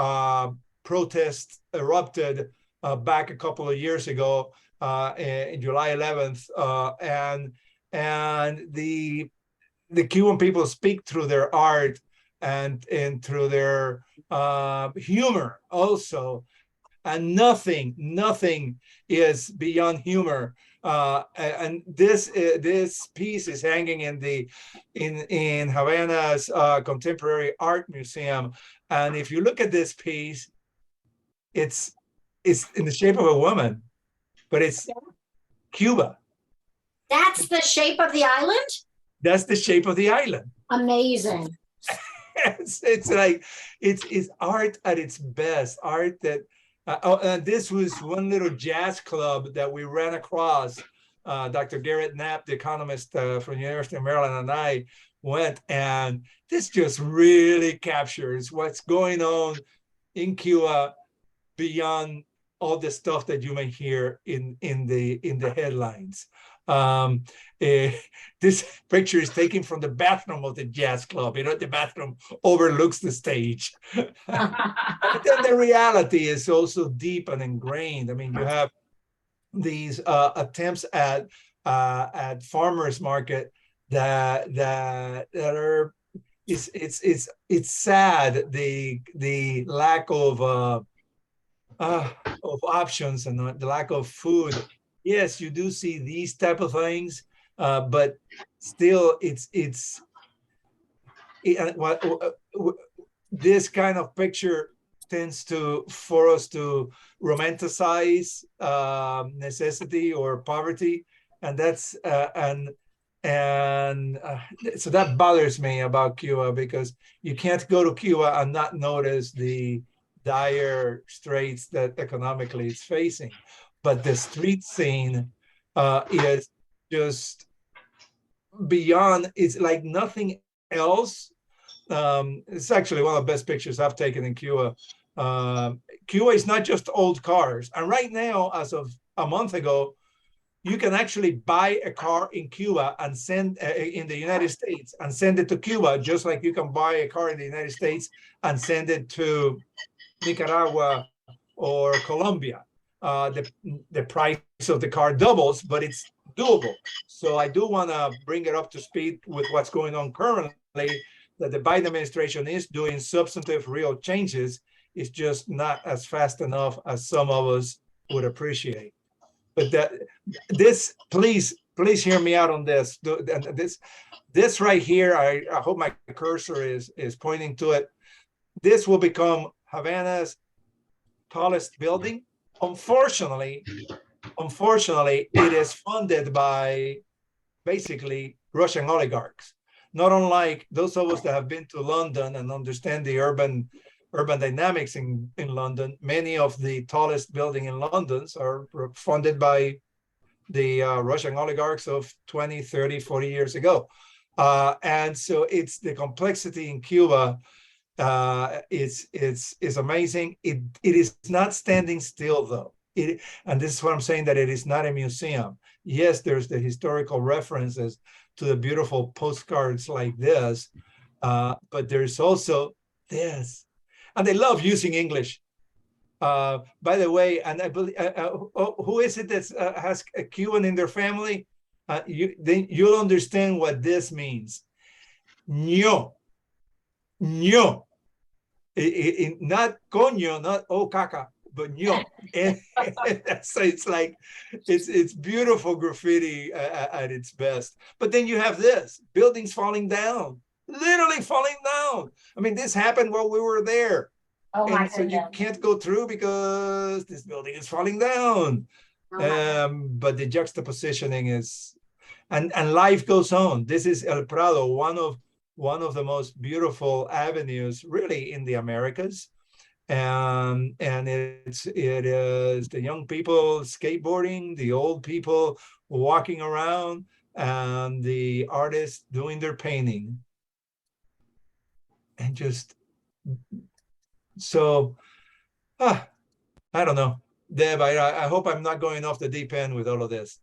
protests erupted back a couple of years ago, in July 11th, and the Cuban people speak through their art and through their humor also, and nothing is beyond humor. And this piece is hanging in Havana's Contemporary Art Museum. And if you look at this piece, it's in the shape of a woman, but it's Cuba. That's the shape of the island? That's the shape of the island. Amazing. It's like it's art at its best. Art that and this was one little jazz club that we ran across. Dr. Garrett Knapp, the economist from the University of Maryland, and I went, and this just really captures what's going on in Cuba beyond all the stuff that you may hear in the headlines. This picture is taken from the bathroom of the jazz club. You know, the bathroom overlooks the stage. But then the reality is also deep and ingrained. I mean, you have these attempts at farmers market that are it's sad, the lack of options and the lack of food. Yes, you do see these type of things, but still, this kind of picture tends for us to romanticize necessity or poverty, and that's so that bothers me about Cuba, because you can't go to Cuba and not notice the dire straits that economically it's facing. But the street scene is just beyond. It's like nothing else. It's actually one of the best pictures I've taken in Cuba. Cuba is not just old cars. And right now, as of a month ago, you can actually buy a car in Cuba and send in the United States and send it to Cuba, just like you can buy a car in the United States and send it to Nicaragua or Colombia. The price of the car doubles, but it's doable. So I do want to bring it up to speed with what's going on currently, that the Biden administration is doing substantive real changes. It's just not as fast enough as some of us would appreciate. But please hear me out on this. This right here, I hope my cursor is pointing to it. This will become Havana's tallest building. Unfortunately, it is funded by basically Russian oligarchs. Not unlike those of us that have been to London and understand the urban dynamics in London, many of the tallest buildings in London are funded by the Russian oligarchs of 20, 30, 40 years ago. And so it's the complexity in Cuba. It's amazing. It is not standing still, though. And this is what I'm saying, that it is not a museum. Yes, there's the historical references to the beautiful postcards like this, but there's also this. And they love using English. By the way, and I believe, who is it that has a Cuban in their family? You'll understand what this means. Ño. Not coño, not caca, but ño. So it's like, it's beautiful graffiti at its best. But then you have this, buildings falling down, literally falling down. I mean, this happened while we were there. Oh my And so you can't go through because this building is falling down. But the juxtapositioning is, and life goes on. This is El Prado, one of the most beautiful avenues really in the Americas. And it is the young people skateboarding, the old people walking around, and the artists doing their painting. And just, so, I don't know. Deb, I hope I'm not going off the deep end with all of this.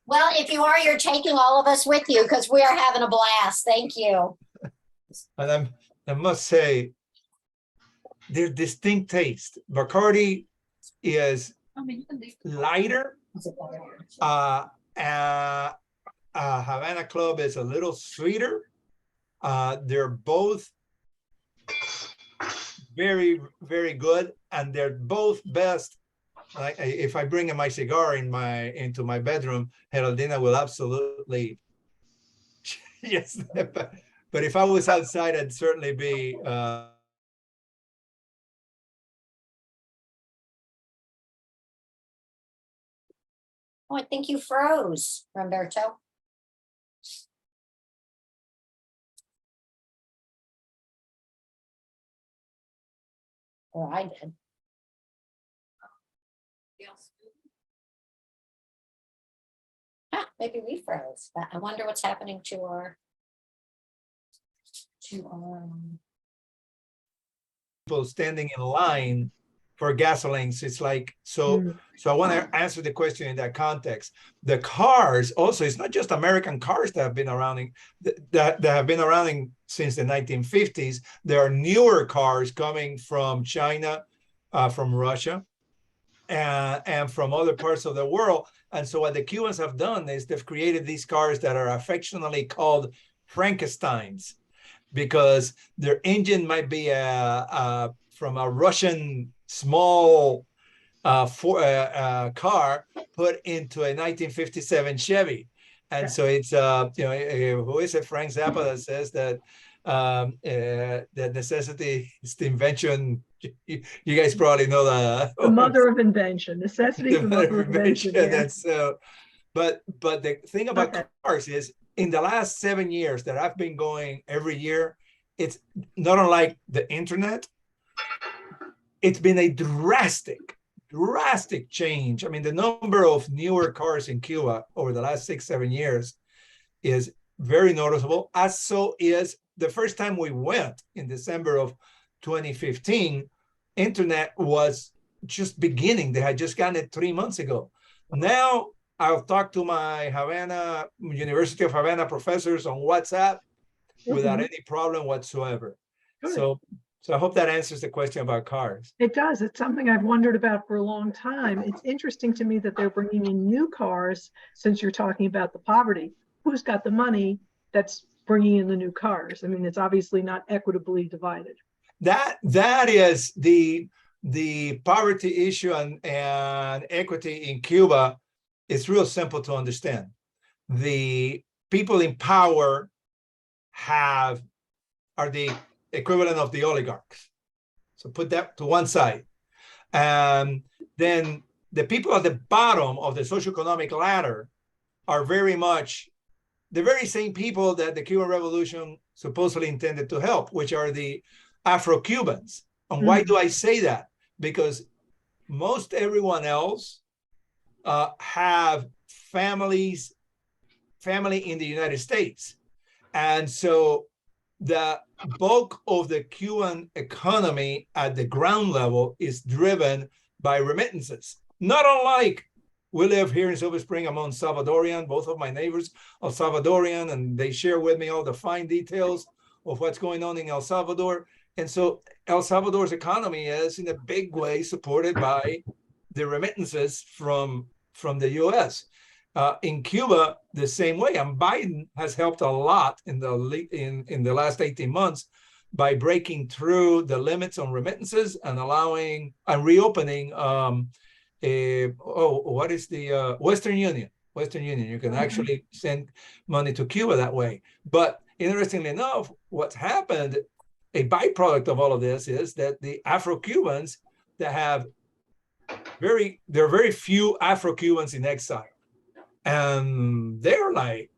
Well, if you are, you're taking all of us with you because we are having a blast. Thank you. And I must say, their distinct taste. Bacardi is lighter. Havana Club is a little sweeter. They're both very, very good, and they're both best. If I bring my cigar into my bedroom, Geraldina will absolutely yes. But if I was outside, I'd certainly be. Oh, I think you froze, Reemberto. Or I did. Maybe we froze. I wonder what's happening to our people standing in line for gasolines. It's like so. So I want to answer the question in that context. The cars also, it's not just American cars that have been around that have been around since the 1950s. There are newer cars coming from China, from Russia, and from other parts of the world. And so what the Cubans have done is they've created these cars that are affectionately called Frankensteins, because their engine might be from a Russian small car put into a 1957 Chevy. And so it's, who is it? Frank Zappa that says that that necessity is the invention. You guys probably know the mother of invention. Necessity is the mother of invention. Yeah. That's but the thing about cars is, in the last 7 years that I've been going every year, it's not unlike the internet. It's been a drastic change. I mean, the number of newer cars in Cuba over the last 6-7 years is very noticeable, as so is the first time we went in December of 2015. Internet was just beginning. They had just gotten it 3 months ago. Now I'll talk to my University of Havana professors on WhatsApp without any problem whatsoever. Good. So I hope that answers the question about cars. It does. It's something I've wondered about for a long time. It's interesting to me that they're bringing in new cars, since you're talking about the poverty. Who's got the money that's bringing in the new cars? I mean, it's obviously not equitably divided. That is the poverty issue and equity in Cuba. It's real simple to understand. The people in power are the equivalent of the oligarchs. So put that to one side. And then the people at the bottom of the socioeconomic ladder are very much the very same people that the Cuban Revolution supposedly intended to help, which are the Afro-Cubans. And why do I say that? Because most everyone else have family in the United States. And so the bulk of the Cuban economy at the ground level is driven by remittances. Not unlike, we live here in Silver Spring among Salvadorian. Both of my neighbors are Salvadorian, and they share with me all the fine details of what's going on in El Salvador. And so El Salvador's economy is in a big way supported by the remittances from the US. In Cuba, the same way. And Biden has helped a lot in the last 18 months by breaking through the limits on remittances and allowing and reopening what is the Western Union? Western Union. You can actually send money to Cuba that way. But interestingly enough, what's happened, a byproduct of all of this, is that the Afro-Cubans that have there are very few Afro-Cubans in exile. And they're like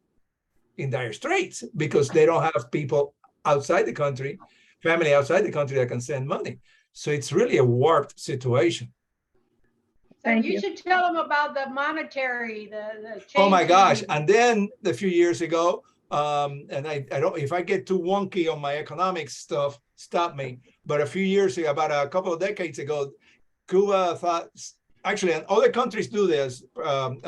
in dire straits because they don't have people outside the country, family outside the country that can send money. So it's really a warped situation. Thank you. You should tell them about the monetary, the Oh my gosh. And then a few years ago, and I don't, if I get too wonky on my economics stuff, stop me. But a few years ago, about a couple of decades ago, Cuba thought, actually, and other countries do this,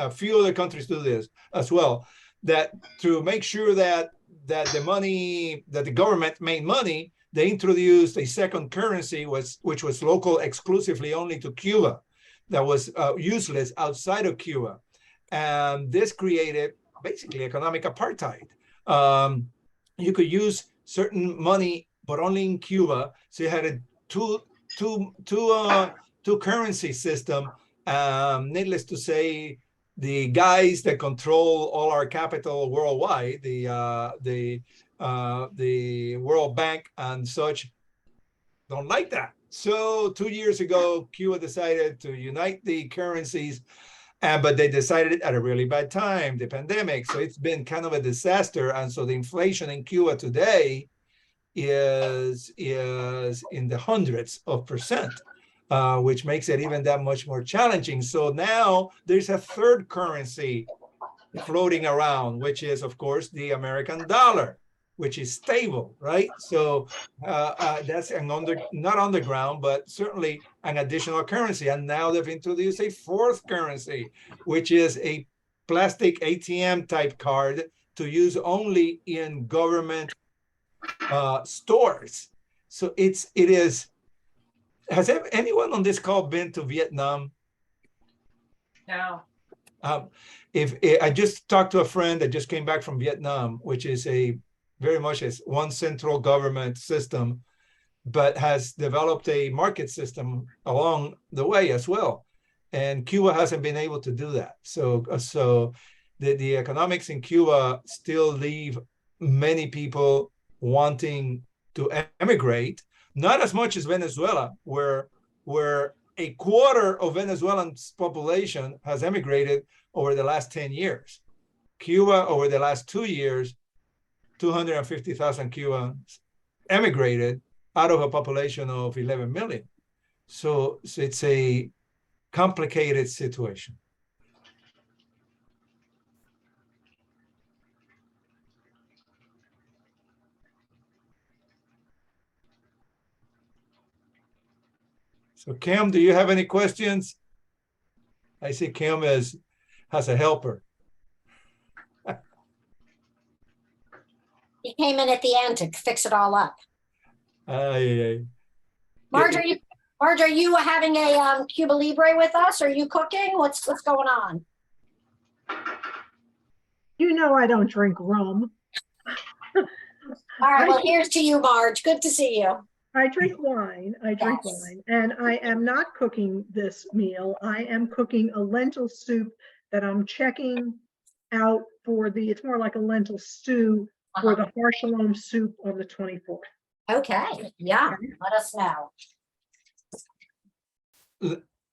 a few other countries do this as well, that to make sure that the government made money, they introduced a second currency, which was local exclusively only to Cuba, that was useless outside of Cuba. And this created basically economic apartheid. You could use certain money, but only in Cuba. So you had a two currency system. Needless to say, the guys that control all our capital worldwide, the World Bank and such, don't like that. So 2 years ago, Cuba decided to unite the currencies, but they decided it at a really bad time, the pandemic. So it's been kind of a disaster. And so the inflation in Cuba today is in the hundreds of percent. Which makes it even that much more challenging. So now there's a third currency floating around, which is, of course, the American dollar, which is stable, right? So that's not underground, but certainly an additional currency. And now they've introduced a fourth currency, which is a plastic ATM type card to use only in government stores. So it is. Has anyone on this call been to Vietnam? No. If I just talked to a friend that just came back from Vietnam, which is very much as one central government system, but has developed a market system along the way as well. And Cuba hasn't been able to do that. So the economics in Cuba still leave many people wanting to emigrate. Not as much as Venezuela, where a quarter of Venezuelans' population has emigrated over the last 10 years. Cuba, over the last 2 years, 250,000 Cubans emigrated out of a population of 11 million. So it's a complicated situation. So Kim, do you have any questions? I see Kim has a helper. He came in at the end to fix it all up. Marge, are you having a Cuba Libre with us? Are you cooking? What's going on? You know I don't drink rum. All right, well, here's to you, Marge. Good to see you. I drink wine. And I am not cooking this meal. I am cooking a lentil soup that I'm checking out for it's more like a lentil stew for the Har Shalom soup on the 24th. Okay, yeah, let us know.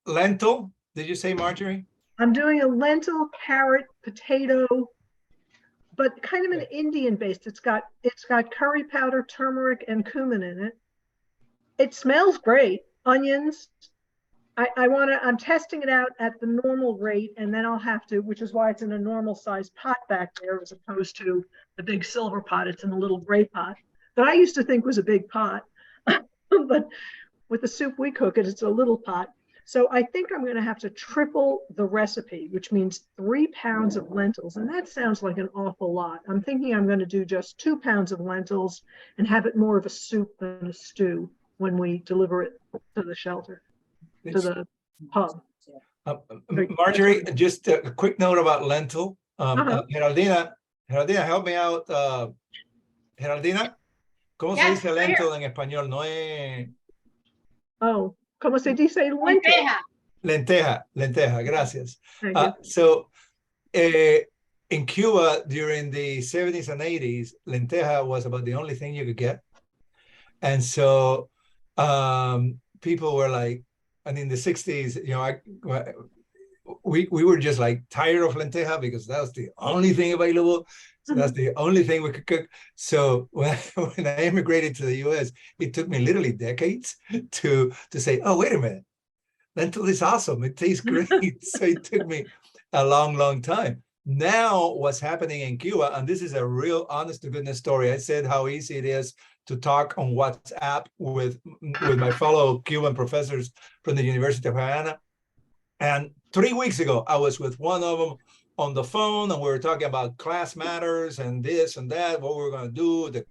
Lentil, did you say, Marjorie? I'm doing a lentil, carrot, potato, but kind of an Indian based. It's got curry powder, turmeric, and cumin in it. It smells great. Onions. I'm testing it out at the normal rate, and then I'll have to, which is why it's in a normal sized pot back there, as opposed to the big silver pot. It's in a little gray pot that I used to think was a big pot, but with the soup we cook it's a little pot. So I think I'm going to have to triple the recipe, which means 3 pounds of lentils. And that sounds like an awful lot. I'm thinking I'm going to do just 2 pounds of lentils and have it more of a soup than a stew when we deliver it to the shelter, to the pub. Marjorie, just a quick note about lentil. Geraldina, help me out. Geraldina, ¿cómo se dice lentil en español? No es... Oh, ¿cómo se dice lenteja? Lenteja, gracias. So in Cuba during the 70s and 80s, lenteja was about the only thing you could get. And so people were like, and in the 60s, we were just like tired of lenteja because that was the only thing available. So that's the only thing we could cook. So when I immigrated to the US, it took me literally decades to say, oh, wait a minute, lentil is awesome. It tastes great. So it took me a long time. Now what's happening in Cuba, and this is a real honest to goodness story. I said how easy it is to talk on WhatsApp with my fellow Cuban professors from the University of Havana. And 3 weeks ago, I was with one of them on the phone, and we were talking about class matters and this and that, what we're going to do,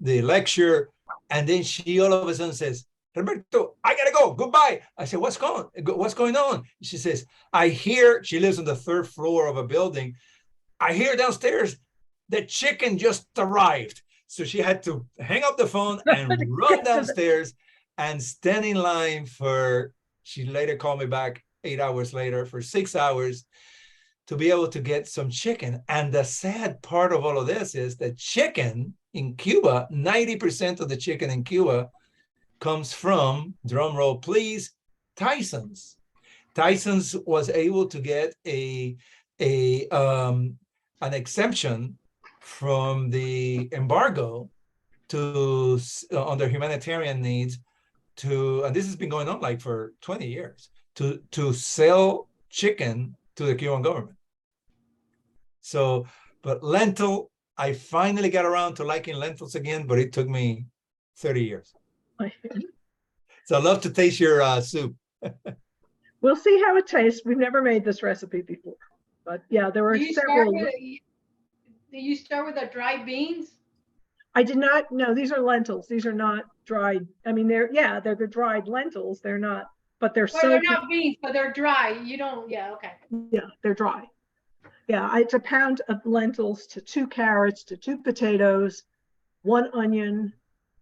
the lecture. And then she all of a sudden says, Reemberto, I gotta go. Goodbye. I said, what's going on? She says, I hear, she lives on the 3rd floor of a building. I hear downstairs the chicken just arrived. So she had to hang up the phone and run downstairs and stand in line she later called me back 8 hours later for 6 hours to be able to get some chicken. And the sad part of all of this is that chicken in Cuba, 90% of the chicken in Cuba comes from, drum roll please, Tyson's. Tyson's was able to get an exemption from the embargo to under humanitarian needs and this has been going on like for 20 years, to sell chicken to the Cuban government. So, but lentil, I finally got around to liking lentils again, but it took me 30 years. So I'd love to taste your soup. We'll see how it tastes. We've never made this recipe before, but yeah, there were several. Do you start with the dried beans? I did not. No, these are lentils. These are not dried. I mean, they're the dried lentils. They're not, but they're Well, so. they're not beans, but they're dry. You don't. Yeah. Okay. Yeah, they're dry. Yeah, it's a pound of lentils to 2 carrots to 2 potatoes, 1 onion,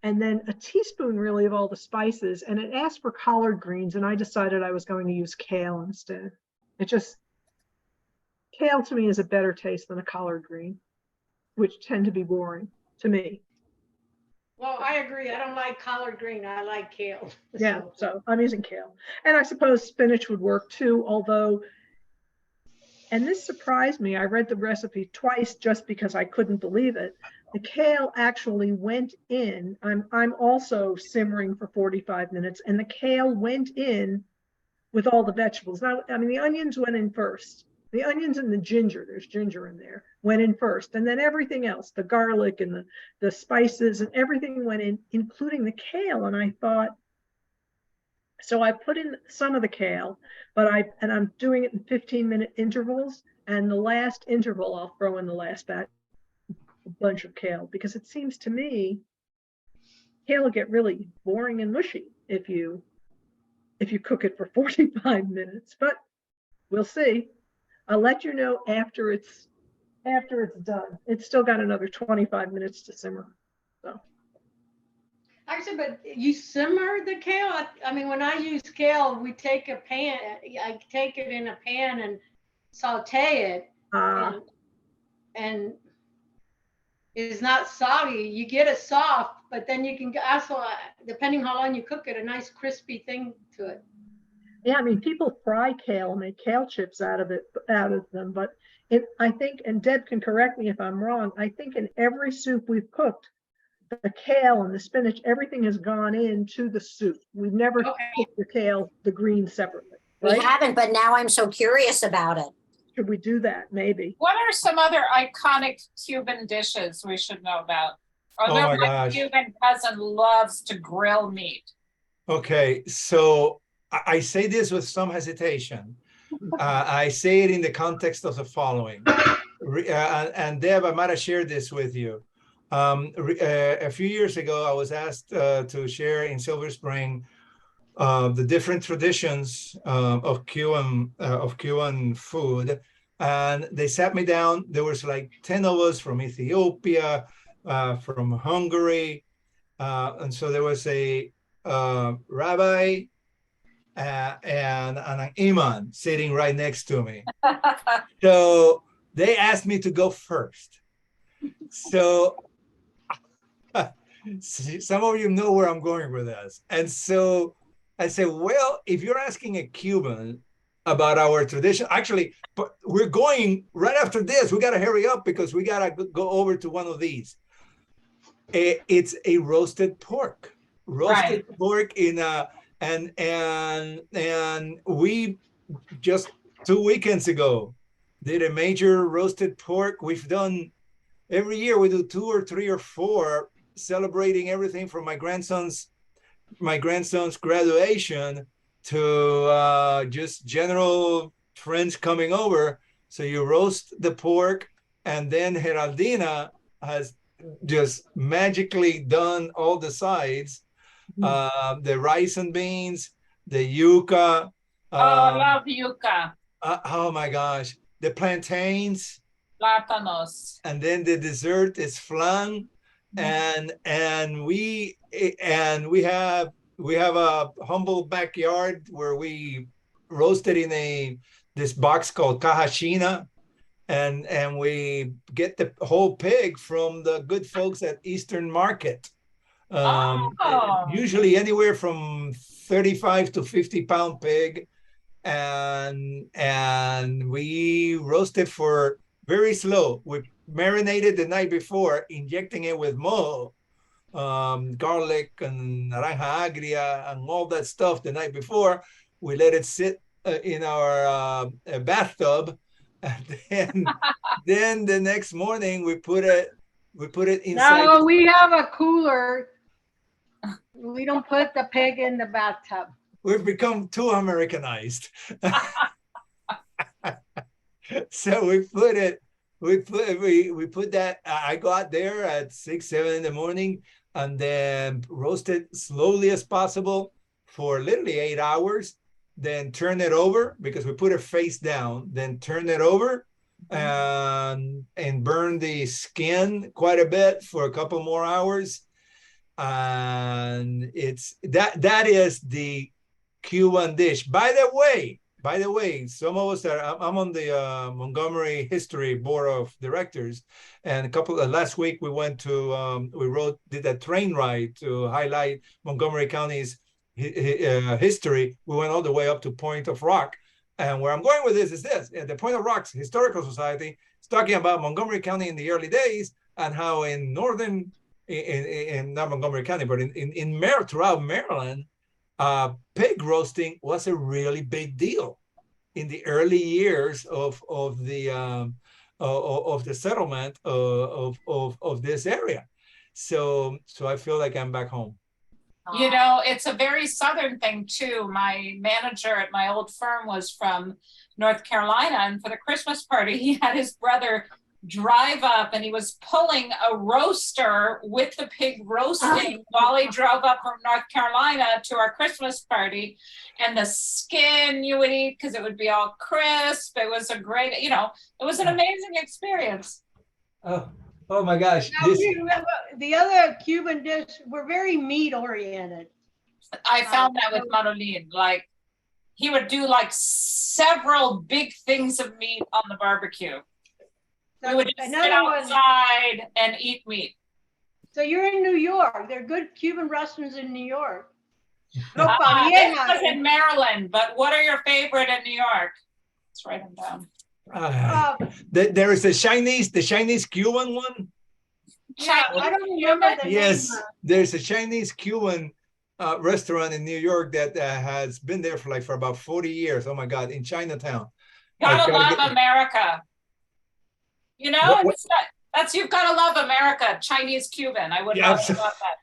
and then a teaspoon really of all the spices. And it asked for collard greens, and I decided I was going to use kale instead. Kale to me is a better taste than a collard green, which tend to be boring to me. Well, I agree. I don't like collard green. I like kale. Yeah, so I'm using kale. And I suppose spinach would work too, although, and this surprised me, I read the recipe twice just because I couldn't believe it. The kale actually went in. I'm also simmering for 45 minutes, and the kale went in with all the vegetables. Now, I mean, the onions went in first. The onions and the ginger, there's ginger in there, went in first. And then everything else, the garlic and the spices and everything went in, including the kale. And I thought, so I put in some of the kale, and I'm doing it in 15-minute intervals. And the last interval, I'll throw in the last batch, a bunch of kale, because it seems to me kale will get really boring and mushy if you cook it for 45 minutes, but we'll see. I'll let you know after it's done. It's still got another 25 minutes to simmer. So. Actually, but you simmer the kale? I mean, when I use kale, we take a pan, I take it in a pan and saute it. And it's not soggy. You get it soft, but then you can also, depending how long you cook it, a nice crispy thing to it. Yeah, I mean, people fry kale and make kale chips out of them, but I think, and Deb can correct me if I'm wrong, I think in every soup we've cooked, the kale and the spinach, everything has gone into the soup. We've never cooked the kale, the greens separately. Right? We haven't, but now I'm so curious about it. Should we do that? Maybe. What are some other iconic Cuban dishes we should know about? Although my Cuban cousin loves to grill meat. Okay, so I say this with some hesitation. I say it in the context of the following. And Deb, I might have shared this with you. A few years ago, I was asked to share in Silver Spring the different traditions of Cuban food. And they sat me down. There was like 10 of us from Ethiopia, from Hungary. And so there was a rabbi, and an imam sitting right next to me. So they asked me to go first. So some of you know where I'm going with this. And so I said, well, if you're asking a Cuban about our tradition, actually, but we're going right after this. We got to hurry up because we got to go over to one of these. It's a roasted pork. Pork in a and we just 2 weekends ago did a major roasted pork. We've done every year. We do 2 or 3 or 4, celebrating everything from my grandson's graduation to just general friends coming over. So you roast the pork, and then Geraldina has just magically done all the sides, the rice and beans, the yuca. I love yuca. Oh my gosh, the plantains, Plátanos. and then the dessert is flan, and we have a humble backyard where we roasted in this box called cajachina, and we get the whole pig from the good folks at Eastern Market. Usually anywhere from 35 to 50-pound pig, and we roast it for very slow. We marinated the night before, injecting it with mojo, garlic and naranja agria and all that stuff the night before. We let it sit in our bathtub, and then the next morning we put it inside. No, we have a cooler. We don't put the pig in the bathtub. We've become too Americanized. So we put that. I got there at 6, 7 in the morning, and then roast it slowly as possible for literally 8 hours. Then turn it over, because we put it face down. Then turn it over and burn the skin quite a bit for a couple more hours. And it's that is the Cuban dish. By the way, some of us I'm on the Montgomery History Board of Directors, and last week we went to did a train ride to highlight Montgomery County's history. We went all the way up to Point of Rock, and where I'm going with this is this: the Point of Rock's Historical Society is talking about Montgomery County in the early days, and how in not Montgomery County, but throughout Maryland, pig roasting was a really big deal in the early years of the settlement of this area. So I feel like I'm back home. You know, it's a very Southern thing too. My manager at my old firm was from North Carolina, and for the Christmas party, he had his brother drive up, and he was pulling a roaster with the pig roasting while he drove up from North Carolina to our Christmas party. And the skin you would eat, because it would be all crisp. It was a great, it was an amazing experience. Oh my gosh. The other Cuban dish, we're very meat oriented. I found that with Manolin. Like, he would do like several big things of meat on the barbecue. We would just sit outside and eat meat. So you're in New York. There are good Cuban restaurants in New York. This was in Maryland, but what are your favorite in New York? Let's write them down. There is the Chinese Cuban one. Yeah, I don't remember the name. There's a Chinese Cuban restaurant in New York that has been there for about 40 years. Oh my God, in Chinatown. Gotta love America. You've got to love America. Chinese Cuban. I would love that.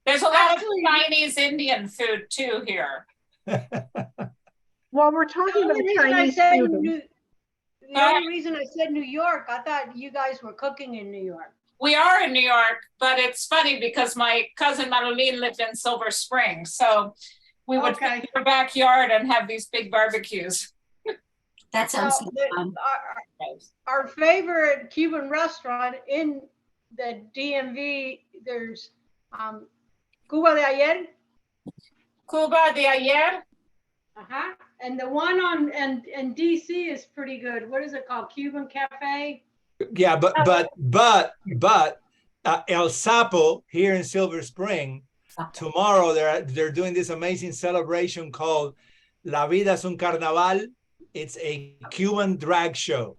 There's a lot of Chinese Indian food too here. While we're talking about Chinese Cuban. The only reason I said New York, I thought you guys were cooking in New York. We are in New York, but it's funny because my cousin Manolin lived in Silver Spring. So we would go to their backyard and have these big barbecues. That sounds fun. Our favorite Cuban restaurant in the DMV, there's Cuba de Ayer. Cuba de Ayer. And the one in DC is pretty good. What is it called? Cuban Cafe? Yeah, but El Sapo here in Silver Spring, tomorrow they're doing this amazing celebration called La Vida es un Carnaval. It's a Cuban drag show.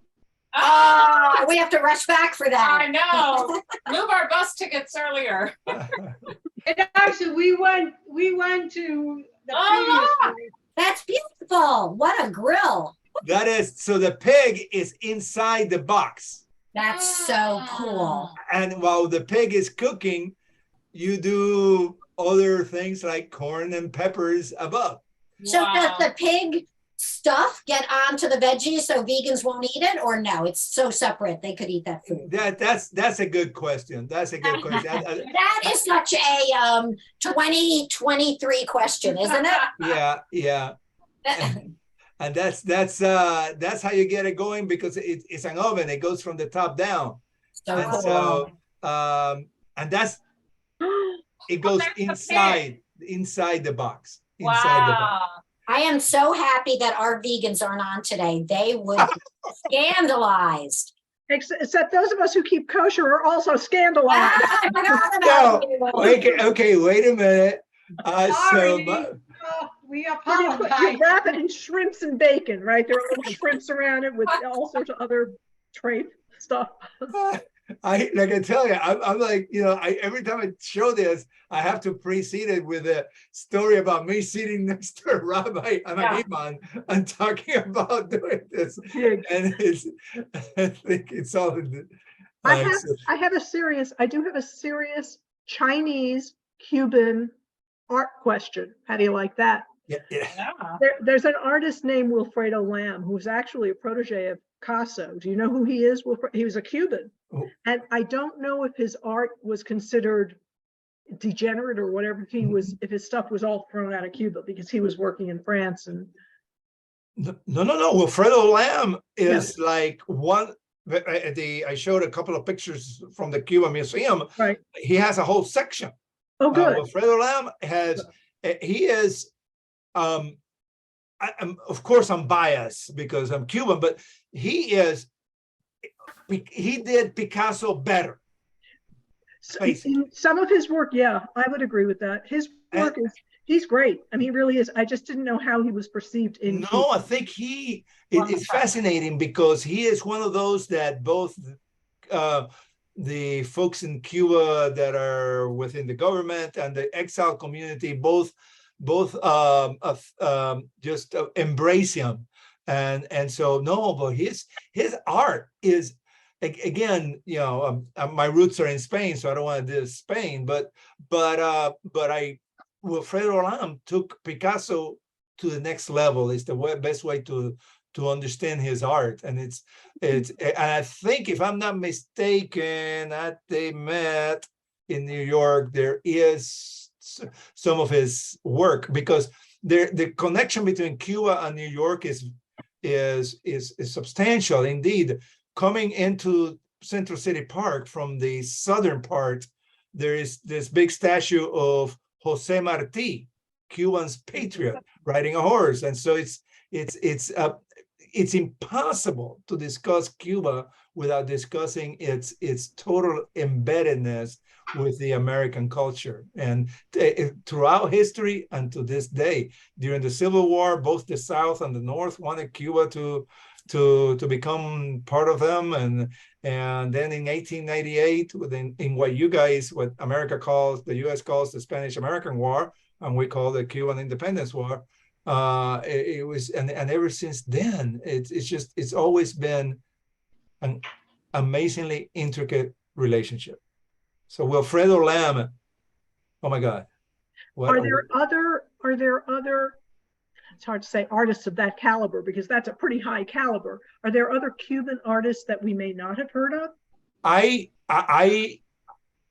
We have to rush back for that. I know. Move our bus tickets earlier. And actually, we went to the previous one. That's beautiful. What a grill. That is, so the pig is inside the box. That's so cool. And while the pig is cooking, you do other things like corn and peppers above. So does Wow. the pig stuff get onto the veggies so vegans won't eat it, or no? It's so separate they could eat that food. That's a good question. That's a good question. That is such a 2023 question, isn't it? Yeah. And that's how you get it going, because it's an oven. It goes from the top down. So And cool. so and that's it goes there's the pig. inside the box. Inside the box. Wow. I am so happy that our vegans aren't on today. They would be scandalized. Except those of us who keep kosher are also scandalized. Ah, I forgot about you. Okay, wait a minute. Sorry. So We You apologize. wrap it in shrimps and bacon, right? There are little shrimps around it with all sorts of other trait stuff. I tell you, I'm like, every time I show this, I have to precede it with a story about me sitting next to a rabbi, I'm an imam, and talking about doing this. Pig. And I think it's all in the, I do have a serious Chinese Cuban art question. How do you like that? yeah. There's an artist named Wilfredo Lam, who's actually a protege of Picasso. Do you know who he is? He was a Cuban. Oh. And I don't know if his art was considered degenerate or whatever, if his stuff was all thrown out of Cuba, because he was working in France. And No. Wilfredo Lam is like one. I showed a couple of pictures from the Cuba Museum. Right. He has a whole section. Oh, good. Wilfredo Lam he is, of course I'm biased because I'm Cuban, but he did Picasso better. Some of his work, yeah, I would agree with that. His work he's great. I mean, he really is. I just didn't know how he was perceived in Cuba. I think it's fascinating because he is one of those that both the folks in Cuba that are within the government and the exile community both just embrace him, and so but his art is, again, my roots are in Spain, so I don't want to do Spain, but Wilfredo Lam took Picasso to the next level. Is the best way to understand his art, and and I think, if I'm not mistaken, that they met in New York. There is some of his work, because the connection between Cuba and New York is substantial indeed. Coming into Central City Park from the southern part, there is this big statue of Jose Marti, Cuban's patriot, riding a horse, and so it's impossible to discuss Cuba without discussing its total embeddedness with the American culture. And throughout history and to this day, during the Civil War, both the South and the North wanted Cuba to become part of them, and then in 1898, in what America calls, the U.S. calls the Spanish-American War, and we call the Cuban Independence War. It was, and ever since then, it's always been an amazingly intricate relationship. So Wilfredo Lam, oh my God! Are there other? It's hard to say artists of that caliber, because that's a pretty high caliber. Are there other Cuban artists that we may not have heard of? I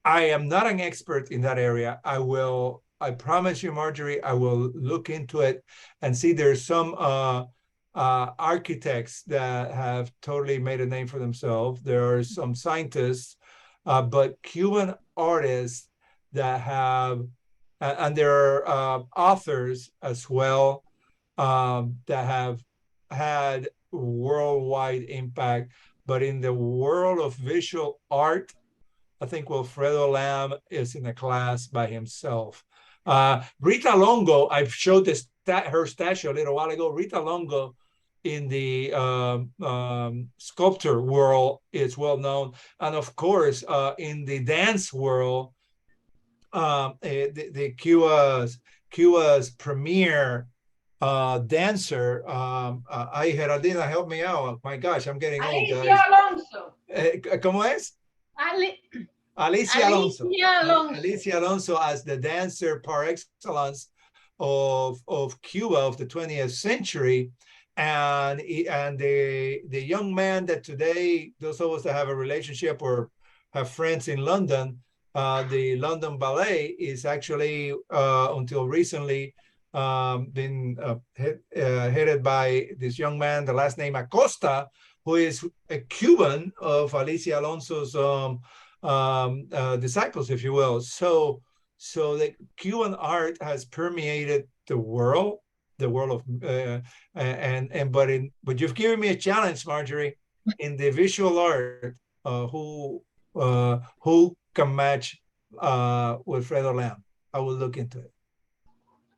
am not an expert in that area. I promise you, Marjorie, I will look into it and see. There's some architects that have totally made a name for themselves. There are some scientists, but Cuban artists that have, and there are authors as well, that have had worldwide impact. But in the world of visual art, I think Wilfredo Lam is in a class by himself. Rita Longo, I showed her statue a little while ago. Rita Longo in the sculpture world is well known. And of course, in the dance world, the Cuba's premier dancer, Geraldina, help me out. My gosh, I'm getting old, guys. Alicia Alonso. ¿Cómo es? Alicia Alonso. Alicia Alonso as the dancer par excellence of Cuba of the 20th century. And the young man that today, those of us that have a relationship or have friends in London, the London Ballet is actually until recently been headed by this young man, the last name Acosta, who is a Cuban of Alicia Alonso's disciples, if you will. So the Cuban art has permeated the world of but you've given me a challenge, Marjorie, in the visual art. Who can match Wilfredo Lamb? I will look into it.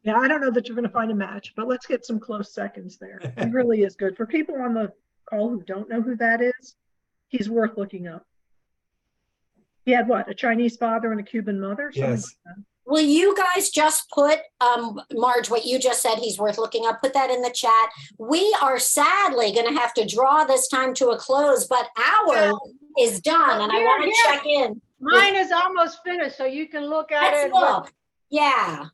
Yeah, I don't know that you're going to find a match, but let's get some close seconds there. He really is good. For people on the call who don't know who that is, he's worth looking up. He had what, a Chinese father and a Cuban mother? Something Yes. like that. Will you guys just put, Marge, what you just said, he's worth looking up, put that in the chat. We are sadly going to have to draw this time to a close, but ours is done, and I want to check in. Mine is almost finished, so you can look at Let's it. look. Yeah.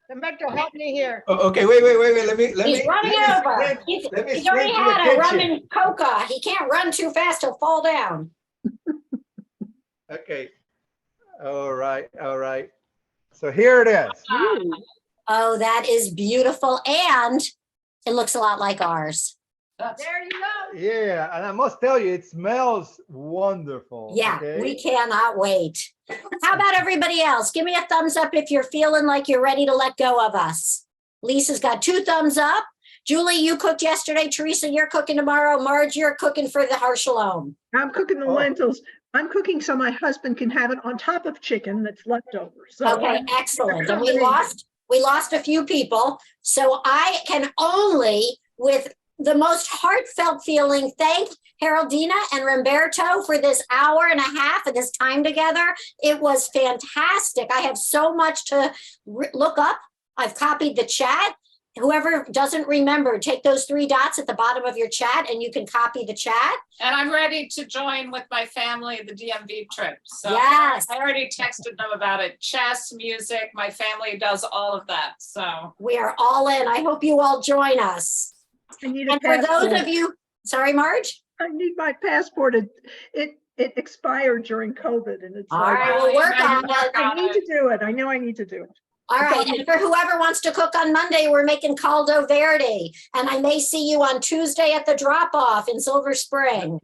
Reemberto, help me here. Okay, wait. Let me. He's running over. He's already had a rum and coca. He can't run too fast, he'll fall down. Okay. All right. So here it is. Oh, that is beautiful, and it looks a lot like ours. There you go. Yeah, and I must tell you, it smells wonderful. Yeah, okay? we cannot wait. How about everybody else? Give me a thumbs up if you're feeling like you're ready to let go of us. Lisa's got 2 thumbs up. Julie, you cooked yesterday. Teresa, you're cooking tomorrow. Marge, you're cooking for the Har Shalom. I'm cooking the lentils. I'm cooking so my husband can have it on top of chicken that's left over. So Okay, excellent. And we lost a few people. So I can only, with the most heartfelt feeling, thank Geraldina and Reemberto for this hour and a half of this time together. It was fantastic. I have so much to look up. I've copied the chat. Whoever doesn't remember, take those 3 dots at the bottom of your chat and you can copy the chat. And I'm ready to join with my family the DMV trip. So Yes. I already texted them about it. Chess, music, my family does all of that. So We are all in. I hope you all join us. I need a And for passport. those of you, sorry, Marge? I need my passport. It expired during COVID, and it's All like, right, we'll work on it. I need to do it. I know I need to do it. All right, and for whoever wants to cook on Monday, we're making caldo verde. And I may see you on Tuesday at the drop-off in Silver Spring.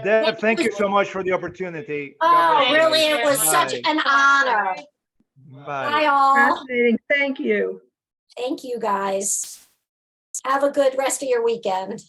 Deb, thank you so much for the opportunity. Oh, God bless you. really, it was such an honor. Bye. Bye, all. Fascinating. Thank you. Thank you, guys. Have a good rest of your weekend.